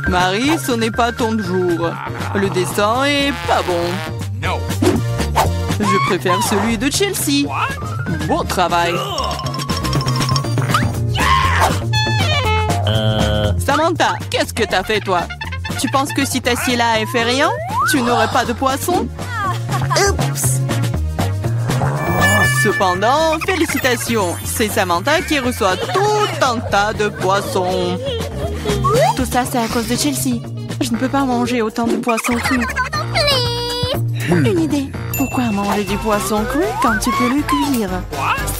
Marie, ce n'est pas ton jour. Le dessin est pas bon. Je préfère celui de Chelsea. Bon travail. Samantha, qu'est-ce que t'as fait, toi? Tu penses que si t'assieds là et fais rien, tu n'aurais pas de poisson? Oups! Cependant, félicitations. C'est Samantha qui reçoit tout un tas de poissons. Tout ça, c'est à cause de Chelsea. Je ne peux pas manger autant de poissons crus. Une idée. Pourquoi manger du poisson cru quand tu peux le cuire?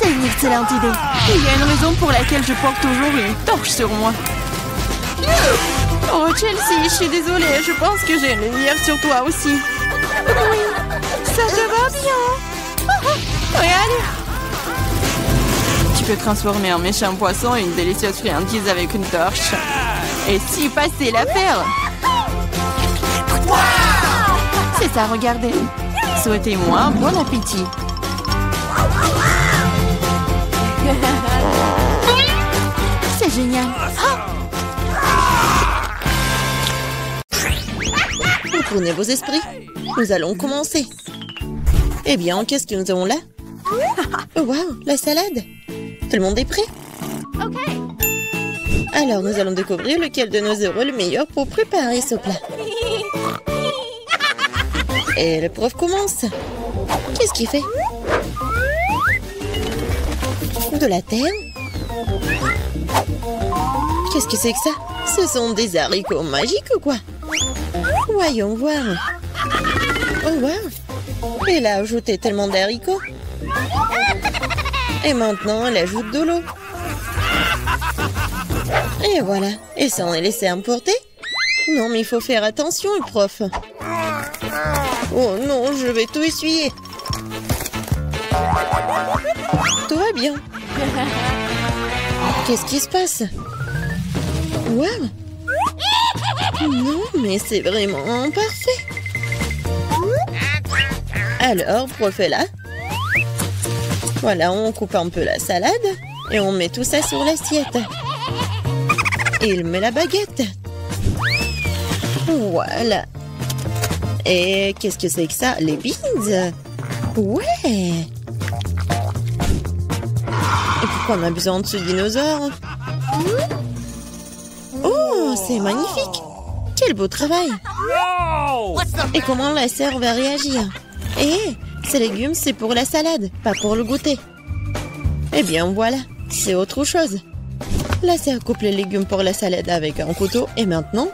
C'est une excellente idée. Il y a une raison pour laquelle je porte toujours une torche sur moi. Oh, Chelsea, je suis désolée. Je pense que j'ai une lumière sur toi aussi. Oui, ça te va bien. Regarde. Tu peux transformer un méchant poisson en une délicieuse friandise avec une torche. Et si passer l'affaire. C'est ça, regardez. Souhaitez-moi un bon appétit. C'est génial. Retournez vos esprits. Nous allons commencer. Eh bien, qu'est-ce que nous avons là? Oh, wow, la salade. Tout le monde est prêt? Alors, nous allons découvrir lequel de nos euros est le meilleur pour préparer ce plat. Et le prof commence. Qu'est-ce qu'il fait? De la terre? Qu'est-ce que c'est que ça? Ce sont des haricots magiques ou quoi? Voyons voir. Oh wow! Elle a ajouté tellement d'haricots. Et maintenant, elle ajoute de l'eau. Et voilà. Et ça en est laissé emporter? Non, mais il faut faire attention, le prof. Oh non, je vais tout essuyer. Tout va bien. Qu'est-ce qui se passe? Wow! Non, mais c'est vraiment parfait. Alors, prof est là. Voilà, on coupe un peu la salade et on met tout ça sur l'assiette. Il met la baguette. Voilà. Et qu'est-ce que c'est que ça? Les beans? Ouais. Et pourquoi on a besoin de ce dinosaure? Oh, c'est magnifique. Quel beau travail. Et comment la sœur va réagir? Eh, ces légumes, c'est pour la salade, pas pour le goûter. Eh bien, voilà, c'est autre chose. La sœur coupe les légumes pour la salade avec un couteau. Et maintenant,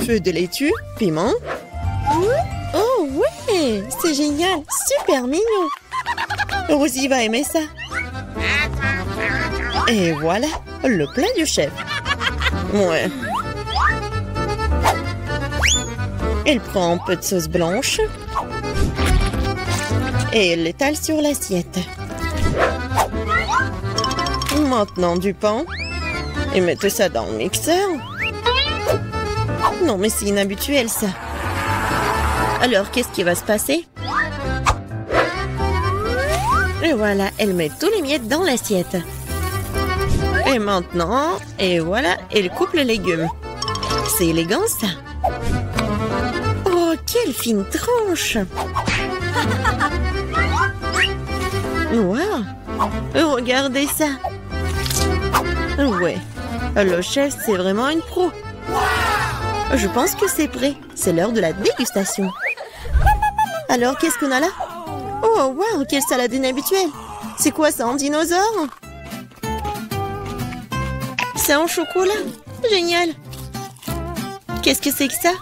feu de laitue, piment. Oh, ouais, c'est génial, super mignon. Rosie va aimer ça. Et voilà, le plat du chef. Ouais. Elle prend un peu de sauce blanche et elle l'étale sur l'assiette. Maintenant du pain Et mettre ça dans le mixeur. Non, mais c'est inhabituel, ça. Alors, qu'est-ce qui va se passer? Et voilà, elle met tous les miettes dans l'assiette. Et maintenant, et voilà, elle coupe les légumes. C'est élégant, ça. Oh, quelle fine tranche! Wow! Regardez ça! Ouais, le chef, c'est vraiment une pro. Je pense que c'est prêt. C'est l'heure de la dégustation. Alors, qu'est-ce qu'on a là? Oh, wow, quelle salade inhabituelle! C'est quoi ça, en dinosaure? C'est en chocolat? Génial! Qu'est-ce que c'est que ça?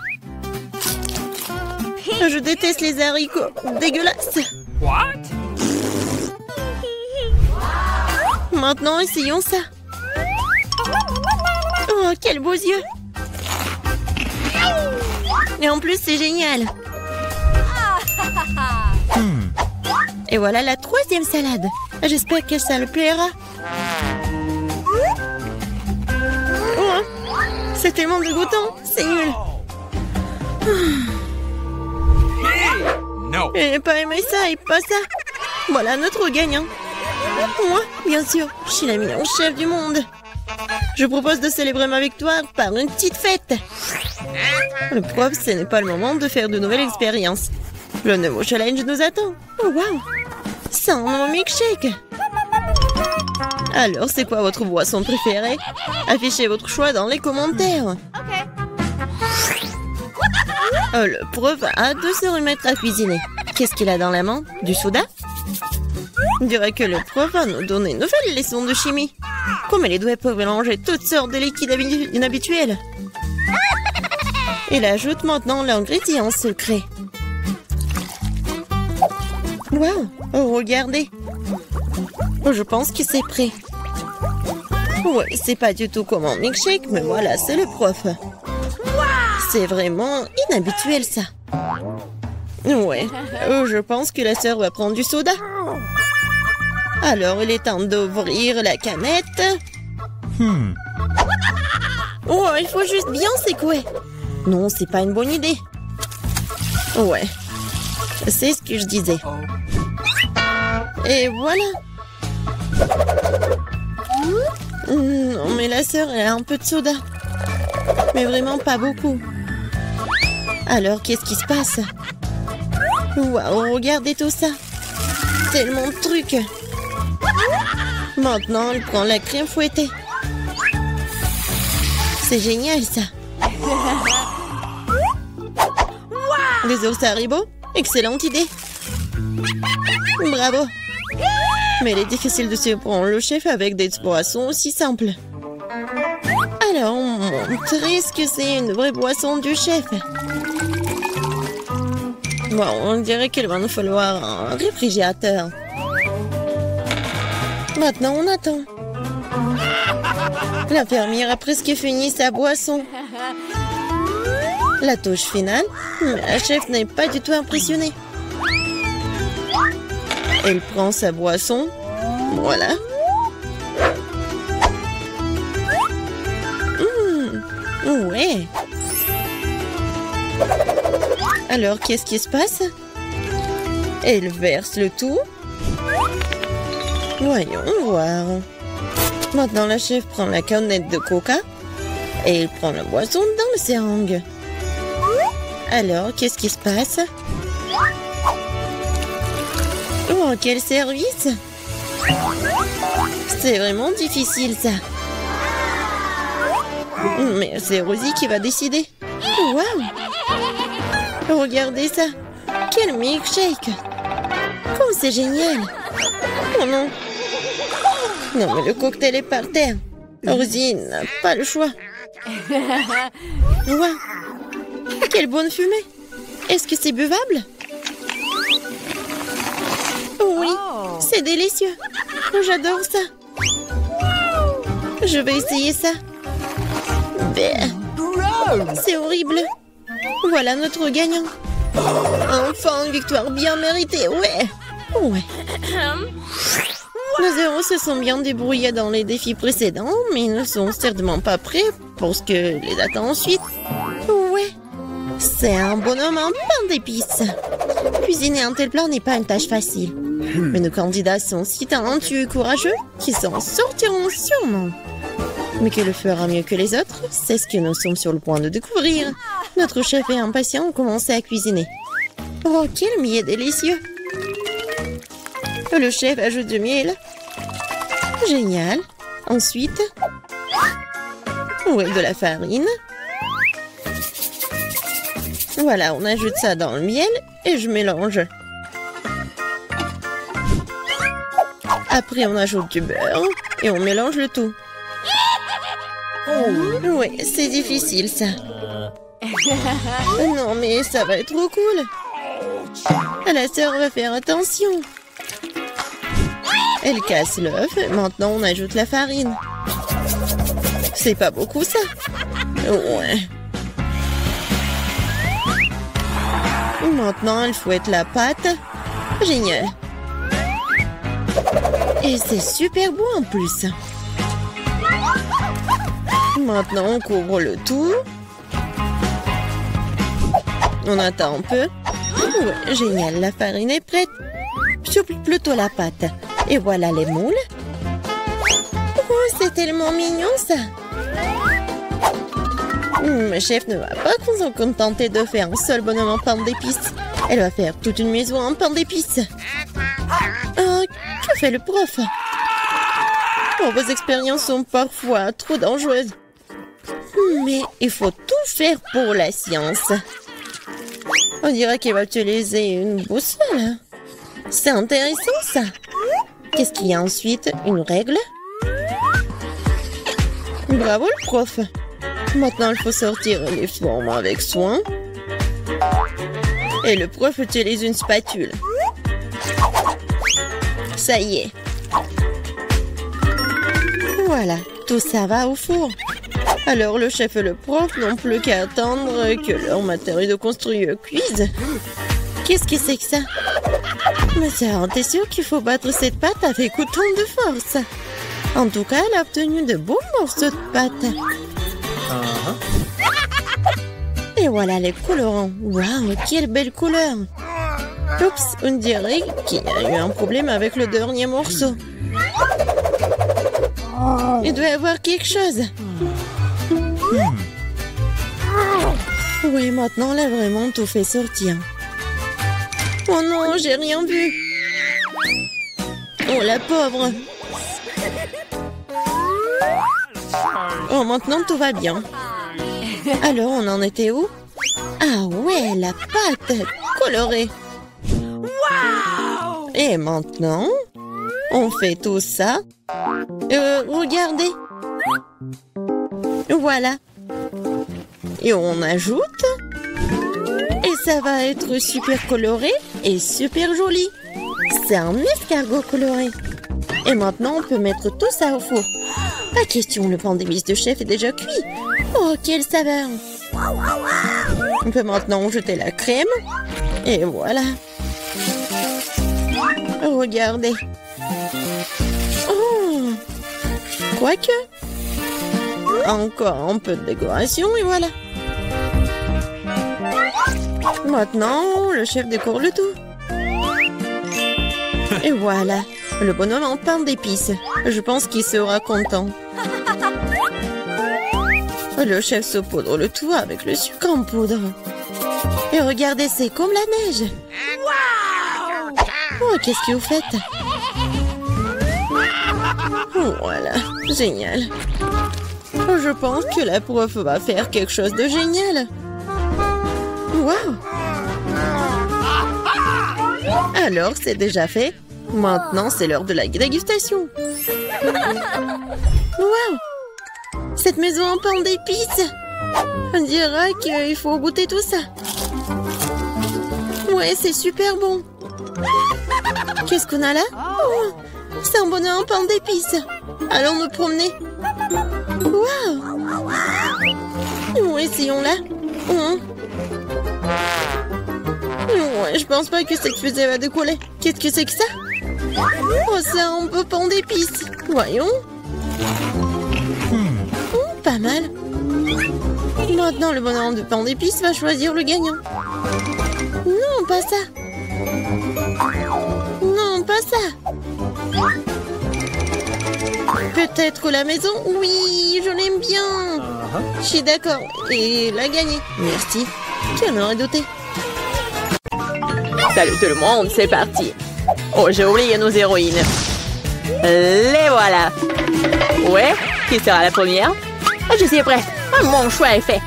Je déteste les haricots. Dégueulasse! Maintenant, essayons ça. Oh, quels beaux yeux! Et en plus, c'est génial! Et voilà la troisième salade. J'espère que ça le plaira. Oh, c'est tellement dégoûtant. C'est nul. Je n'ai pas aimé ça et pas ça. Voilà notre gagnant. Moi, bien sûr, je suis la meilleure chef du monde. Je propose de célébrer ma victoire par une petite fête. Le prof, ce n'est pas le moment de faire de nouvelles expériences. Le nouveau challenge nous attend. Oh, wow! Sans mon milkshake! Alors, c'est quoi votre boisson préférée? Affichez votre choix dans les commentaires. Le prof a hâte de se remettre à cuisiner. Qu'est-ce qu'il a dans la main? Du soda? On dirait que le prof va nous donner une nouvelle leçon de chimie. Comme les doigts peuvent mélanger toutes sortes de liquides inhabituels. Il ajoute maintenant l'ingrédient secret. Wow, oh, regardez. Je pense que c'est prêt. Ouais, c'est pas du tout comme un milkshake, mais voilà, c'est le prof. C'est vraiment inhabituel, ça. Ouais, je pense que la sœur va prendre du soda. Alors, il est temps d'ouvrir la canette. Oh, il faut juste bien secouer. Non, c'est pas une bonne idée. Ouais, c'est ce que je disais. Et voilà. Non, mais la sœur, elle a un peu de soda. Mais vraiment pas beaucoup. Alors, qu'est-ce qui se passe? Waouh, regardez tout ça. Tellement de trucs. Maintenant, elle prend la crème fouettée. C'est génial, ça. Des ours Haribo? Excellente idée. Bravo. Mais il est difficile de surprendre le chef avec des boissons aussi simples. Alors, montrer ce que c'est une vraie boisson du chef. Bon, on dirait qu'il va nous falloir un réfrigérateur. Maintenant, on attend. L'infirmière a presque fini sa boisson. La touche finale, mais la chef n'est pas du tout impressionnée. Elle prend sa boisson. Voilà. Ouais. Alors, qu'est-ce qui se passe? Elle verse le tout. Voyons voir. Maintenant, la chef prend la canette de coca et elle prend la boisson dans le seringue. Alors, qu'est-ce qui se passe? Oh, quel service! C'est vraiment difficile, ça. Mais c'est Rosie qui va décider. Waouh! Regardez ça! Quel milkshake! Oh, c'est génial! Oh non! Non, mais le cocktail est par terre. Rosie n'a pas le choix. Waouh! Quelle bonne fumée! Est-ce que c'est buvable? Oui, c'est délicieux. J'adore ça. Je vais essayer ça. C'est horrible. Voilà notre gagnant. Enfin, une victoire bien méritée, ouais. Ouais. Nos héros se sont bien débrouillés dans les défis précédents, mais ils ne sont certainement pas prêts pour ce que les attend ensuite. Ouais, c'est un bonhomme en pain d'épices. Cuisiner un tel plat n'est pas une tâche facile. Mais nos candidats sont si talentueux et courageux qu'ils s'en sortiront sûrement. Mais que le fera mieux que les autres, c'est ce que nous sommes sur le point de découvrir. Notre chef est impatient de commencer à cuisiner. Oh, quel miel délicieux! Le chef ajoute du miel. Génial. Ensuite, de la farine. Voilà, on ajoute ça dans le miel et je mélange. Après, on ajoute du beurre et on mélange le tout. Ouais, c'est difficile ça. Non, mais ça va être trop cool. La sœur va faire attention. Elle casse l'œuf. Maintenant, on ajoute la farine. C'est pas beaucoup ça. Ouais. Maintenant, elle fouette la pâte. Génial. Et c'est super beau en plus. Maintenant, on couvre le tout. On attend un peu. Ouais, génial, la farine est prête. Souple plutôt la pâte. Et voilà les moules. Oh, c'est tellement mignon ça. Ma chef ne va pas se contenter de faire un seul bonhomme en pain d'épices. Elle va faire toute une maison en pain d'épices. Que fait le prof? Oh, vos expériences sont parfois trop dangereuses. Mais il faut tout faire pour la science. On dirait qu'il va utiliser une boussole. C'est intéressant ça. Qu'est-ce qu'il y a ensuite? Une règle? Bravo le prof. Maintenant, il faut sortir les formes avec soin. Et le prof utilise une spatule. Ça y est. Voilà, tout ça va au four. Alors le chef et le prof n'ont plus qu'à attendre que leur matériau de construire cuise. Qu'est-ce que c'est que ça? Mais ça, t'es sûr qu'il faut battre cette pâte avec autant de force? En tout cas, elle a obtenu de beaux morceaux de pâte. Et voilà les colorants. Waouh, quelle belle couleur! Oups, on dirait qu'il y a eu un problème avec le dernier morceau. Il doit y avoir quelque chose. Oui, maintenant, elle a vraiment tout fait sortir. Oh non, j'ai rien vu. Oh, la pauvre. Oh, maintenant, tout va bien. Alors, on en était où? Ah ouais, la pâte colorée. Et maintenant, on fait tout ça. Regardez. Voilà. Et on ajoute. Et ça va être super coloré et super joli. C'est un escargot coloré. Et maintenant, on peut mettre tout ça au four. Pas question, le pain d'épices de chef est déjà cuit. Oh, quelle saveur! On peut maintenant jeter la crème. Et voilà. Regardez. Oh! Quoique. Encore un peu de décoration et voilà. Maintenant, le chef décore le tout. Et voilà, le bonhomme en pain d'épices. Je pense qu'il sera content. Le chef saupoudre le tout avec le sucre en poudre. Et regardez, c'est comme la neige. Oh, qu'est-ce que vous faites? Voilà, génial. Je pense que la prof va faire quelque chose de génial. Waouh! Alors, c'est déjà fait. Maintenant, c'est l'heure de la dégustation. Waouh! Cette maison en pain d'épices! On dirait qu'il faut goûter tout ça. Ouais, c'est super bon. Qu'est-ce qu'on a là? Oh, c'est un bonheur en pain d'épices. Allons nous promener. Waouh! Oh, essayons là. Oh. Ouais, je pense pas que cette fusée va décoller. Qu'est-ce que c'est que ça? Oh, c'est un peu pain d'épices. Voyons. Pas mal. Maintenant, le bonhomme de pain d'épices va choisir le gagnant. Non, pas ça. Non, pas ça. Peut-être la maison? Oui, je l'aime bien. Je suis d'accord. Et il a gagné. Merci. Qui en aurait douté? Salut tout le monde, c'est parti. Oh, j'ai oublié nos héroïnes. Les voilà. Ouais, qui sera la première? Je suis prête. Mon choix est fait.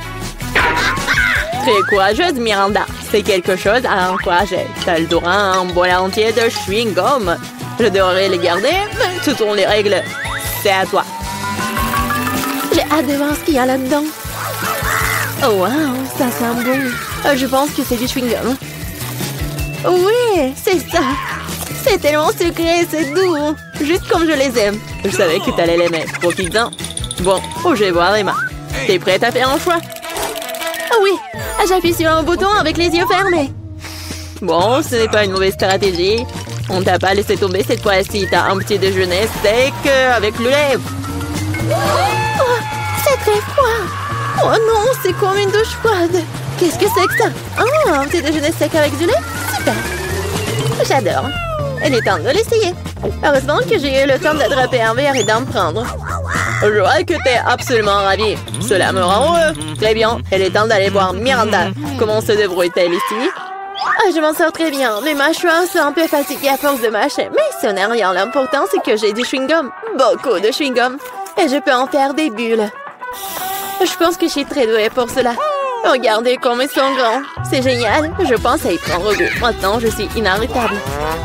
Très courageuse, Miranda. C'est quelque chose à encourager. T'as le droit à un bol entier de chewing-gum. Je devrais les garder, mais ce sont les règles. C'est à toi. J'ai hâte de voir ce qu'il y a là-dedans. Oh, wow, ça sent bon. Je pense que c'est du chewing-gum. Oui, c'est ça. C'est tellement sucré, c'est doux. Juste comme je les aime. Je savais que t'allais l'aimer. Profites-en. Bon, je vais voir Emma. T'es prête à faire un choix? Ah oui, j'appuie sur un bouton avec les yeux fermés. Bon, ce n'est pas une mauvaise stratégie. On t'a pas laissé tomber cette fois-ci. T'as un petit déjeuner steak avec le lait. Oh, c'est très froid. Oh non, c'est comme une douche froide. Qu'est-ce que c'est que ça? Oh, un petit déjeuner steak avec du lait? Super. J'adore. Il est temps de l'essayer. Heureusement que j'ai eu le temps d'attraper un verre et d'en prendre. Je vois que t'es absolument ravie. Cela me rend heureux. Très bien, il est temps d'aller voir Miranda. Comment se débrouille-t-elle ici? Je m'en sors très bien. Mes mâchoires sont un peu fatiguées à force de mâcher. Mais ce n'est rien. L'important, c'est que j'ai du chewing-gum. Beaucoup de chewing-gum. Et je peux en faire des bulles. Je pense que je suis très douée pour cela. Regardez comme ils sont grands. C'est génial. Je pense à y prendre goût. Maintenant, je suis inarrêtable.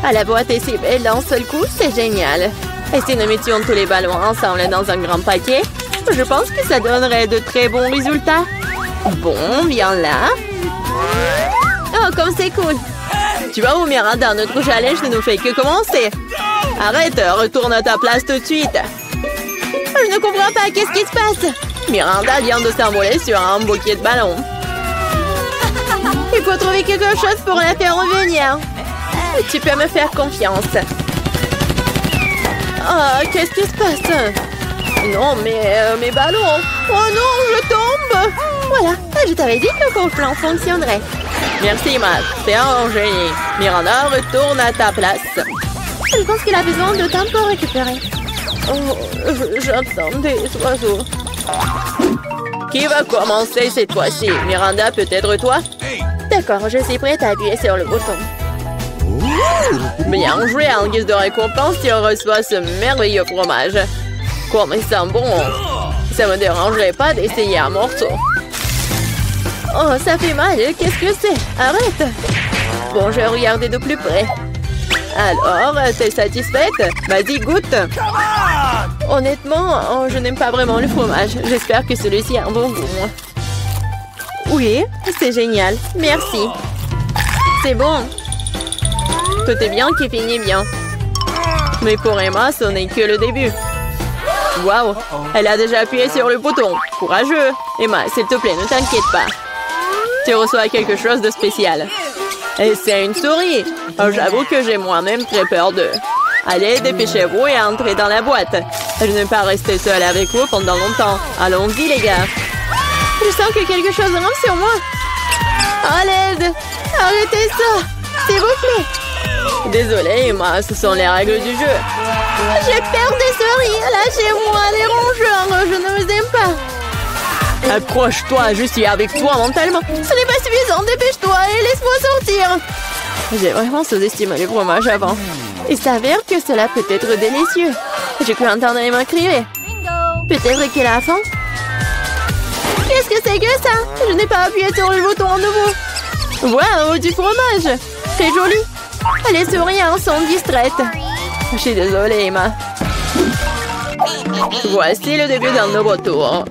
À la boîte est si belle d'un seul coup, c'est génial. Et si nous mettions tous les ballons ensemble dans un grand paquet, je pense que ça donnerait de très bons résultats. Bon, viens là. Oh, comme c'est cool. Tu vois où, Miranda, notre challenge ne nous fait que commencer. Arrête, retourne à ta place tout de suite. Je ne comprends pas, qu'est-ce qui se passe? Miranda vient de s'envoler sur un bouquet de ballons. Il faut trouver quelque chose pour la faire revenir. Tu peux me faire confiance. Oh, qu'est-ce qui se passe? Non, mais mes ballons. Oh non, je tombe. Voilà, je t'avais dit que le plan fonctionnerait. Merci, Matt. C'est un génie. Miranda, retourne à ta place. Je pense qu'il a besoin de temps pour récupérer. Oh, j'entends des oiseaux. Qui va commencer cette fois-ci? Miranda, peut-être toi? D'accord, je suis prête à appuyer sur le bouton. Bien joué, en guise de récompense, tu reçois ce merveilleux fromage. Comme il sent bon. Ça me dérangerait pas d'essayer un morceau. Oh, ça fait mal, qu'est-ce que c'est? Arrête! Bon, je vais regarder de plus près. Alors, t'es satisfaite? Vas-y, goûte! Honnêtement, je n'aime pas vraiment le fromage. J'espère que celui-ci a un bon goût. Oui, c'est génial. Merci. C'est bon. Tout est bien qui finit bien. Mais pour Emma, ce n'est que le début. Waouh, elle a déjà appuyé sur le bouton. Courageux. Emma, s'il te plaît, ne t'inquiète pas. Tu reçois quelque chose de spécial. Et c'est une souris. Oh, j'avoue que j'ai moi-même très peur d'eux. Allez, dépêchez-vous et entrez dans la boîte. Je ne vais pas rester seule avec vous pendant longtemps. Allons-y, les gars. Je sens que quelque chose rentre sur moi. À l'aide! Arrêtez ça! S'il vous plaît! Désolée, Emma, ce sont les règles du jeu. J'ai peur des souris. Lâchez-moi, les rongeurs. Je ne les aime pas. Accroche-toi, je suis avec toi mentalement. Ce n'est pas suffisant, dépêche-toi et laisse-moi sortir. J'ai vraiment sous-estimé le fromage avant. Il s'avère que cela peut être délicieux. J'ai cru entendre Emma crier. Peut-être qu'elle a faim. Qu'est-ce que c'est que ça? Je n'ai pas appuyé sur le bouton à nouveau. Waouh, du fromage. C'est joli. Les souris sont distraites. Je suis désolée, Emma. Voici le début d'un nouveau tour.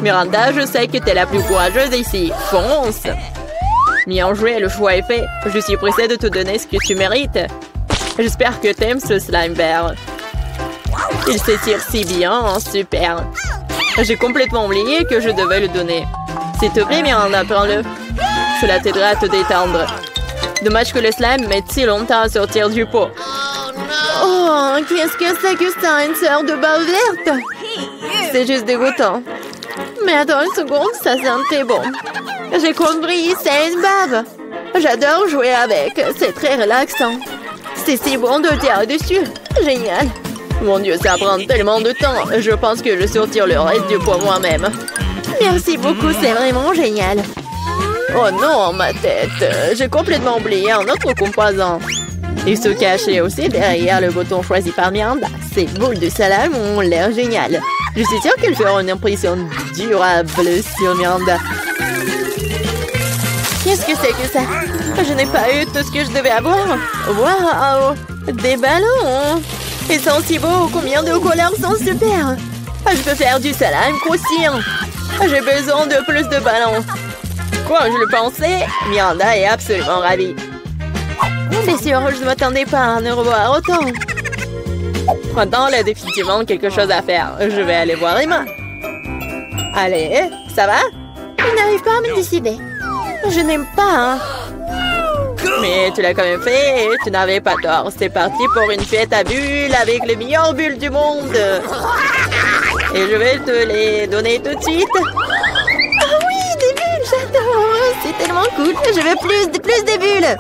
Miranda, je sais que t'es la plus courageuse ici. Fonce! Bien joué, le choix est fait. Je suis pressée de te donner ce que tu mérites. J'espère que t'aimes ce slime vert. Il s'étire si bien, super. J'ai complètement oublié que je devais le donner. S'il te plaît, Miranda, prends-le. Cela t'aidera à te détendre. Dommage que le slime mette si longtemps à sortir du pot. Oh, qu'est-ce que c'est que ça, une sœur de bave verte? C'est juste dégoûtant. Mais attends une seconde, ça sentait bon. J'ai compris, c'est une bave. J'adore jouer avec, c'est très relaxant. C'est si bon de tirer dessus. Génial. Mon Dieu, ça prend tellement de temps. Je pense que je sortir le reste du poids moi-même. Merci beaucoup, c'est vraiment génial. Oh non, ma tête. J'ai complètement oublié un autre composant. Il se cachait aussi derrière le bouton choisi par Miranda. Ces boules de salade ont l'air géniales. Je suis sûre qu'elles feront une impression durable sur Miranda. Qu'est-ce que c'est que ça? Je n'ai pas eu tout ce que je devais avoir. Waouh! Des ballons! Ils sont si beaux, combien de couleurs sont super! Je peux faire du salade croustillant. J'ai besoin de plus de ballons. Quoi, je le pensais? Miranda est absolument ravie. C'est sûr, je ne m'attendais pas à en revoir autant. Maintenant, il y a définitivement quelque chose à faire. Je vais aller voir Emma. Allez, ça va? Je n'arrive pas à me décider. Je n'aime pas, hein. Mais tu l'as quand même fait et tu n'avais pas tort. C'est parti pour une fête à bulles avec les meilleures bulles du monde. Et je vais te les donner tout de suite. Ah oui, des bulles, j'adore. C'est tellement cool. Je veux plus de bulles.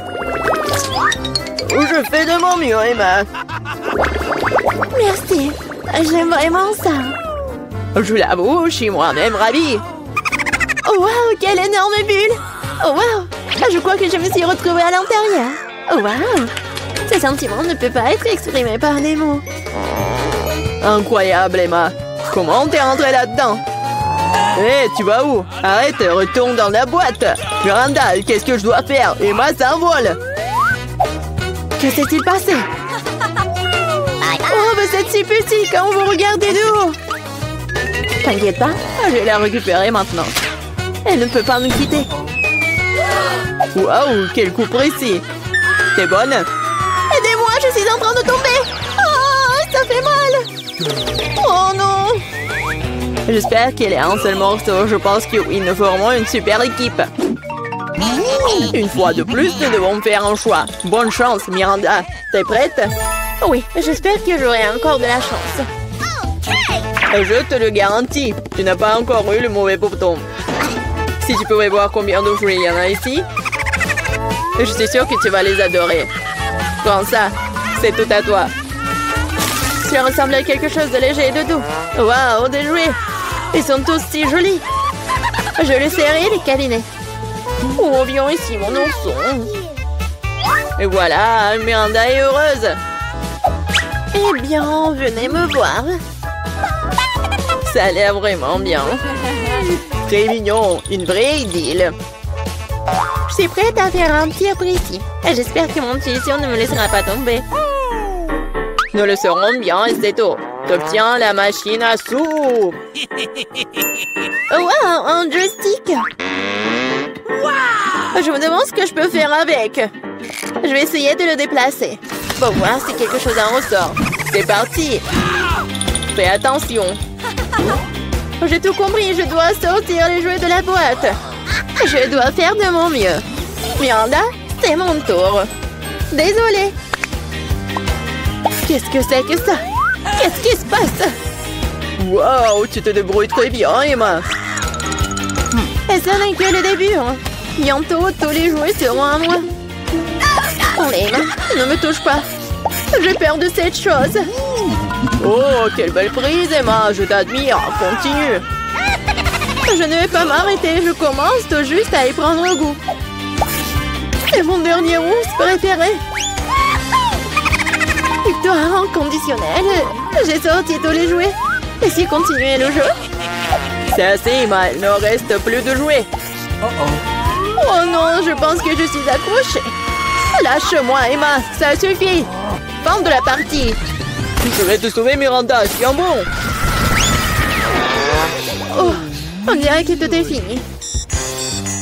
Je fais de mon mieux, Emma. Merci. J'aime vraiment ça. Je l'avoue, je suis moi-même ravie. Oh wow, quelle énorme bulle. Oh wow. Je crois que je me suis retrouvée à l'intérieur. Oh wow. Ce sentiment ne peut pas être exprimé par les mots. Incroyable, Emma. Comment t'es rentrée là-dedans? Hé, tu vas où? Arrête, retourne dans la boîte. Miranda, qu'est-ce que je dois faire? Emma s'envole. Que s'est-il passé? Oh, vous êtes si petit quand vous regardez de haut. T'inquiète pas, je vais la récupérer maintenant. Elle ne peut pas nous quitter. Waouh, quel coup précis. T'es bonne? Aidez-moi, je suis en train de tomber. Oh, ça fait mal. Oh non. J'espère qu'elle est un seul morceau. Je pense que oui, nous formons une super équipe. Une fois de plus, nous devons faire un choix. Bonne chance, Miranda. T'es prête? Oui, j'espère que j'aurai encore de la chance. Je te le garantis, tu n'as pas encore eu le mauvais bouton. Si tu pouvais voir combien de fruits il y en a ici, je suis sûre que tu vas les adorer. Prends ça, c'est tout à toi. Ça ressemble à quelque chose de léger et de doux. Waouh, des jouets. Ils sont tous si jolis. Je les serrai les câliner. Oh, viens ici, mon ourson. Et voilà, Miranda est heureuse. Eh bien, venez me voir. Ça a l'air vraiment bien. Très mignon, une vraie idylle. Je suis prête à faire un tir précis. Et j'espère que mon intuition ne me laissera pas tomber. Nous le saurons bien et c'est tout. T'obtiens la machine à soupe. Wow, un joystick. Je me demande ce que je peux faire avec. Je vais essayer de le déplacer. Pour voir si quelque chose en ressort. C'est parti. Fais attention. J'ai tout compris, je dois sortir les jouets de la boîte. Je dois faire de mon mieux. Miranda, c'est mon tour. Désolée. Qu'est-ce que c'est que ça? Qu'est-ce qui se passe? Wow, tu te débrouilles très bien, Emma. Et ce n'est que le début. Hein. Bientôt, tous les jouets seront à moi. Oh, Emma, ne me touche pas. J'ai peur de cette chose. Oh, quelle belle prise, Emma. Je t'admire. Continue. Je ne vais pas m'arrêter. Je commence tout juste à y prendre goût. C'est mon dernier ours préféré. Victoire inconditionnelle. J'ai sorti tous les jouets. Et si continuer le jeu? C'est assez, Emma. Il ne reste plus de jouets. Oh non, je pense que je suis accrochée. Lâche-moi, Emma. Ça suffit. Fin de la partie. Je vais te sauver, Miranda. Tiens bon. Oh, on dirait que tout est fini.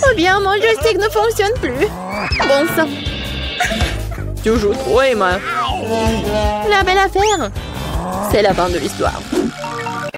Oh bien, mon joystick ne fonctionne plus. Bon sang. Tu joues trop, Emma. La belle affaire. C'est la fin de l'histoire.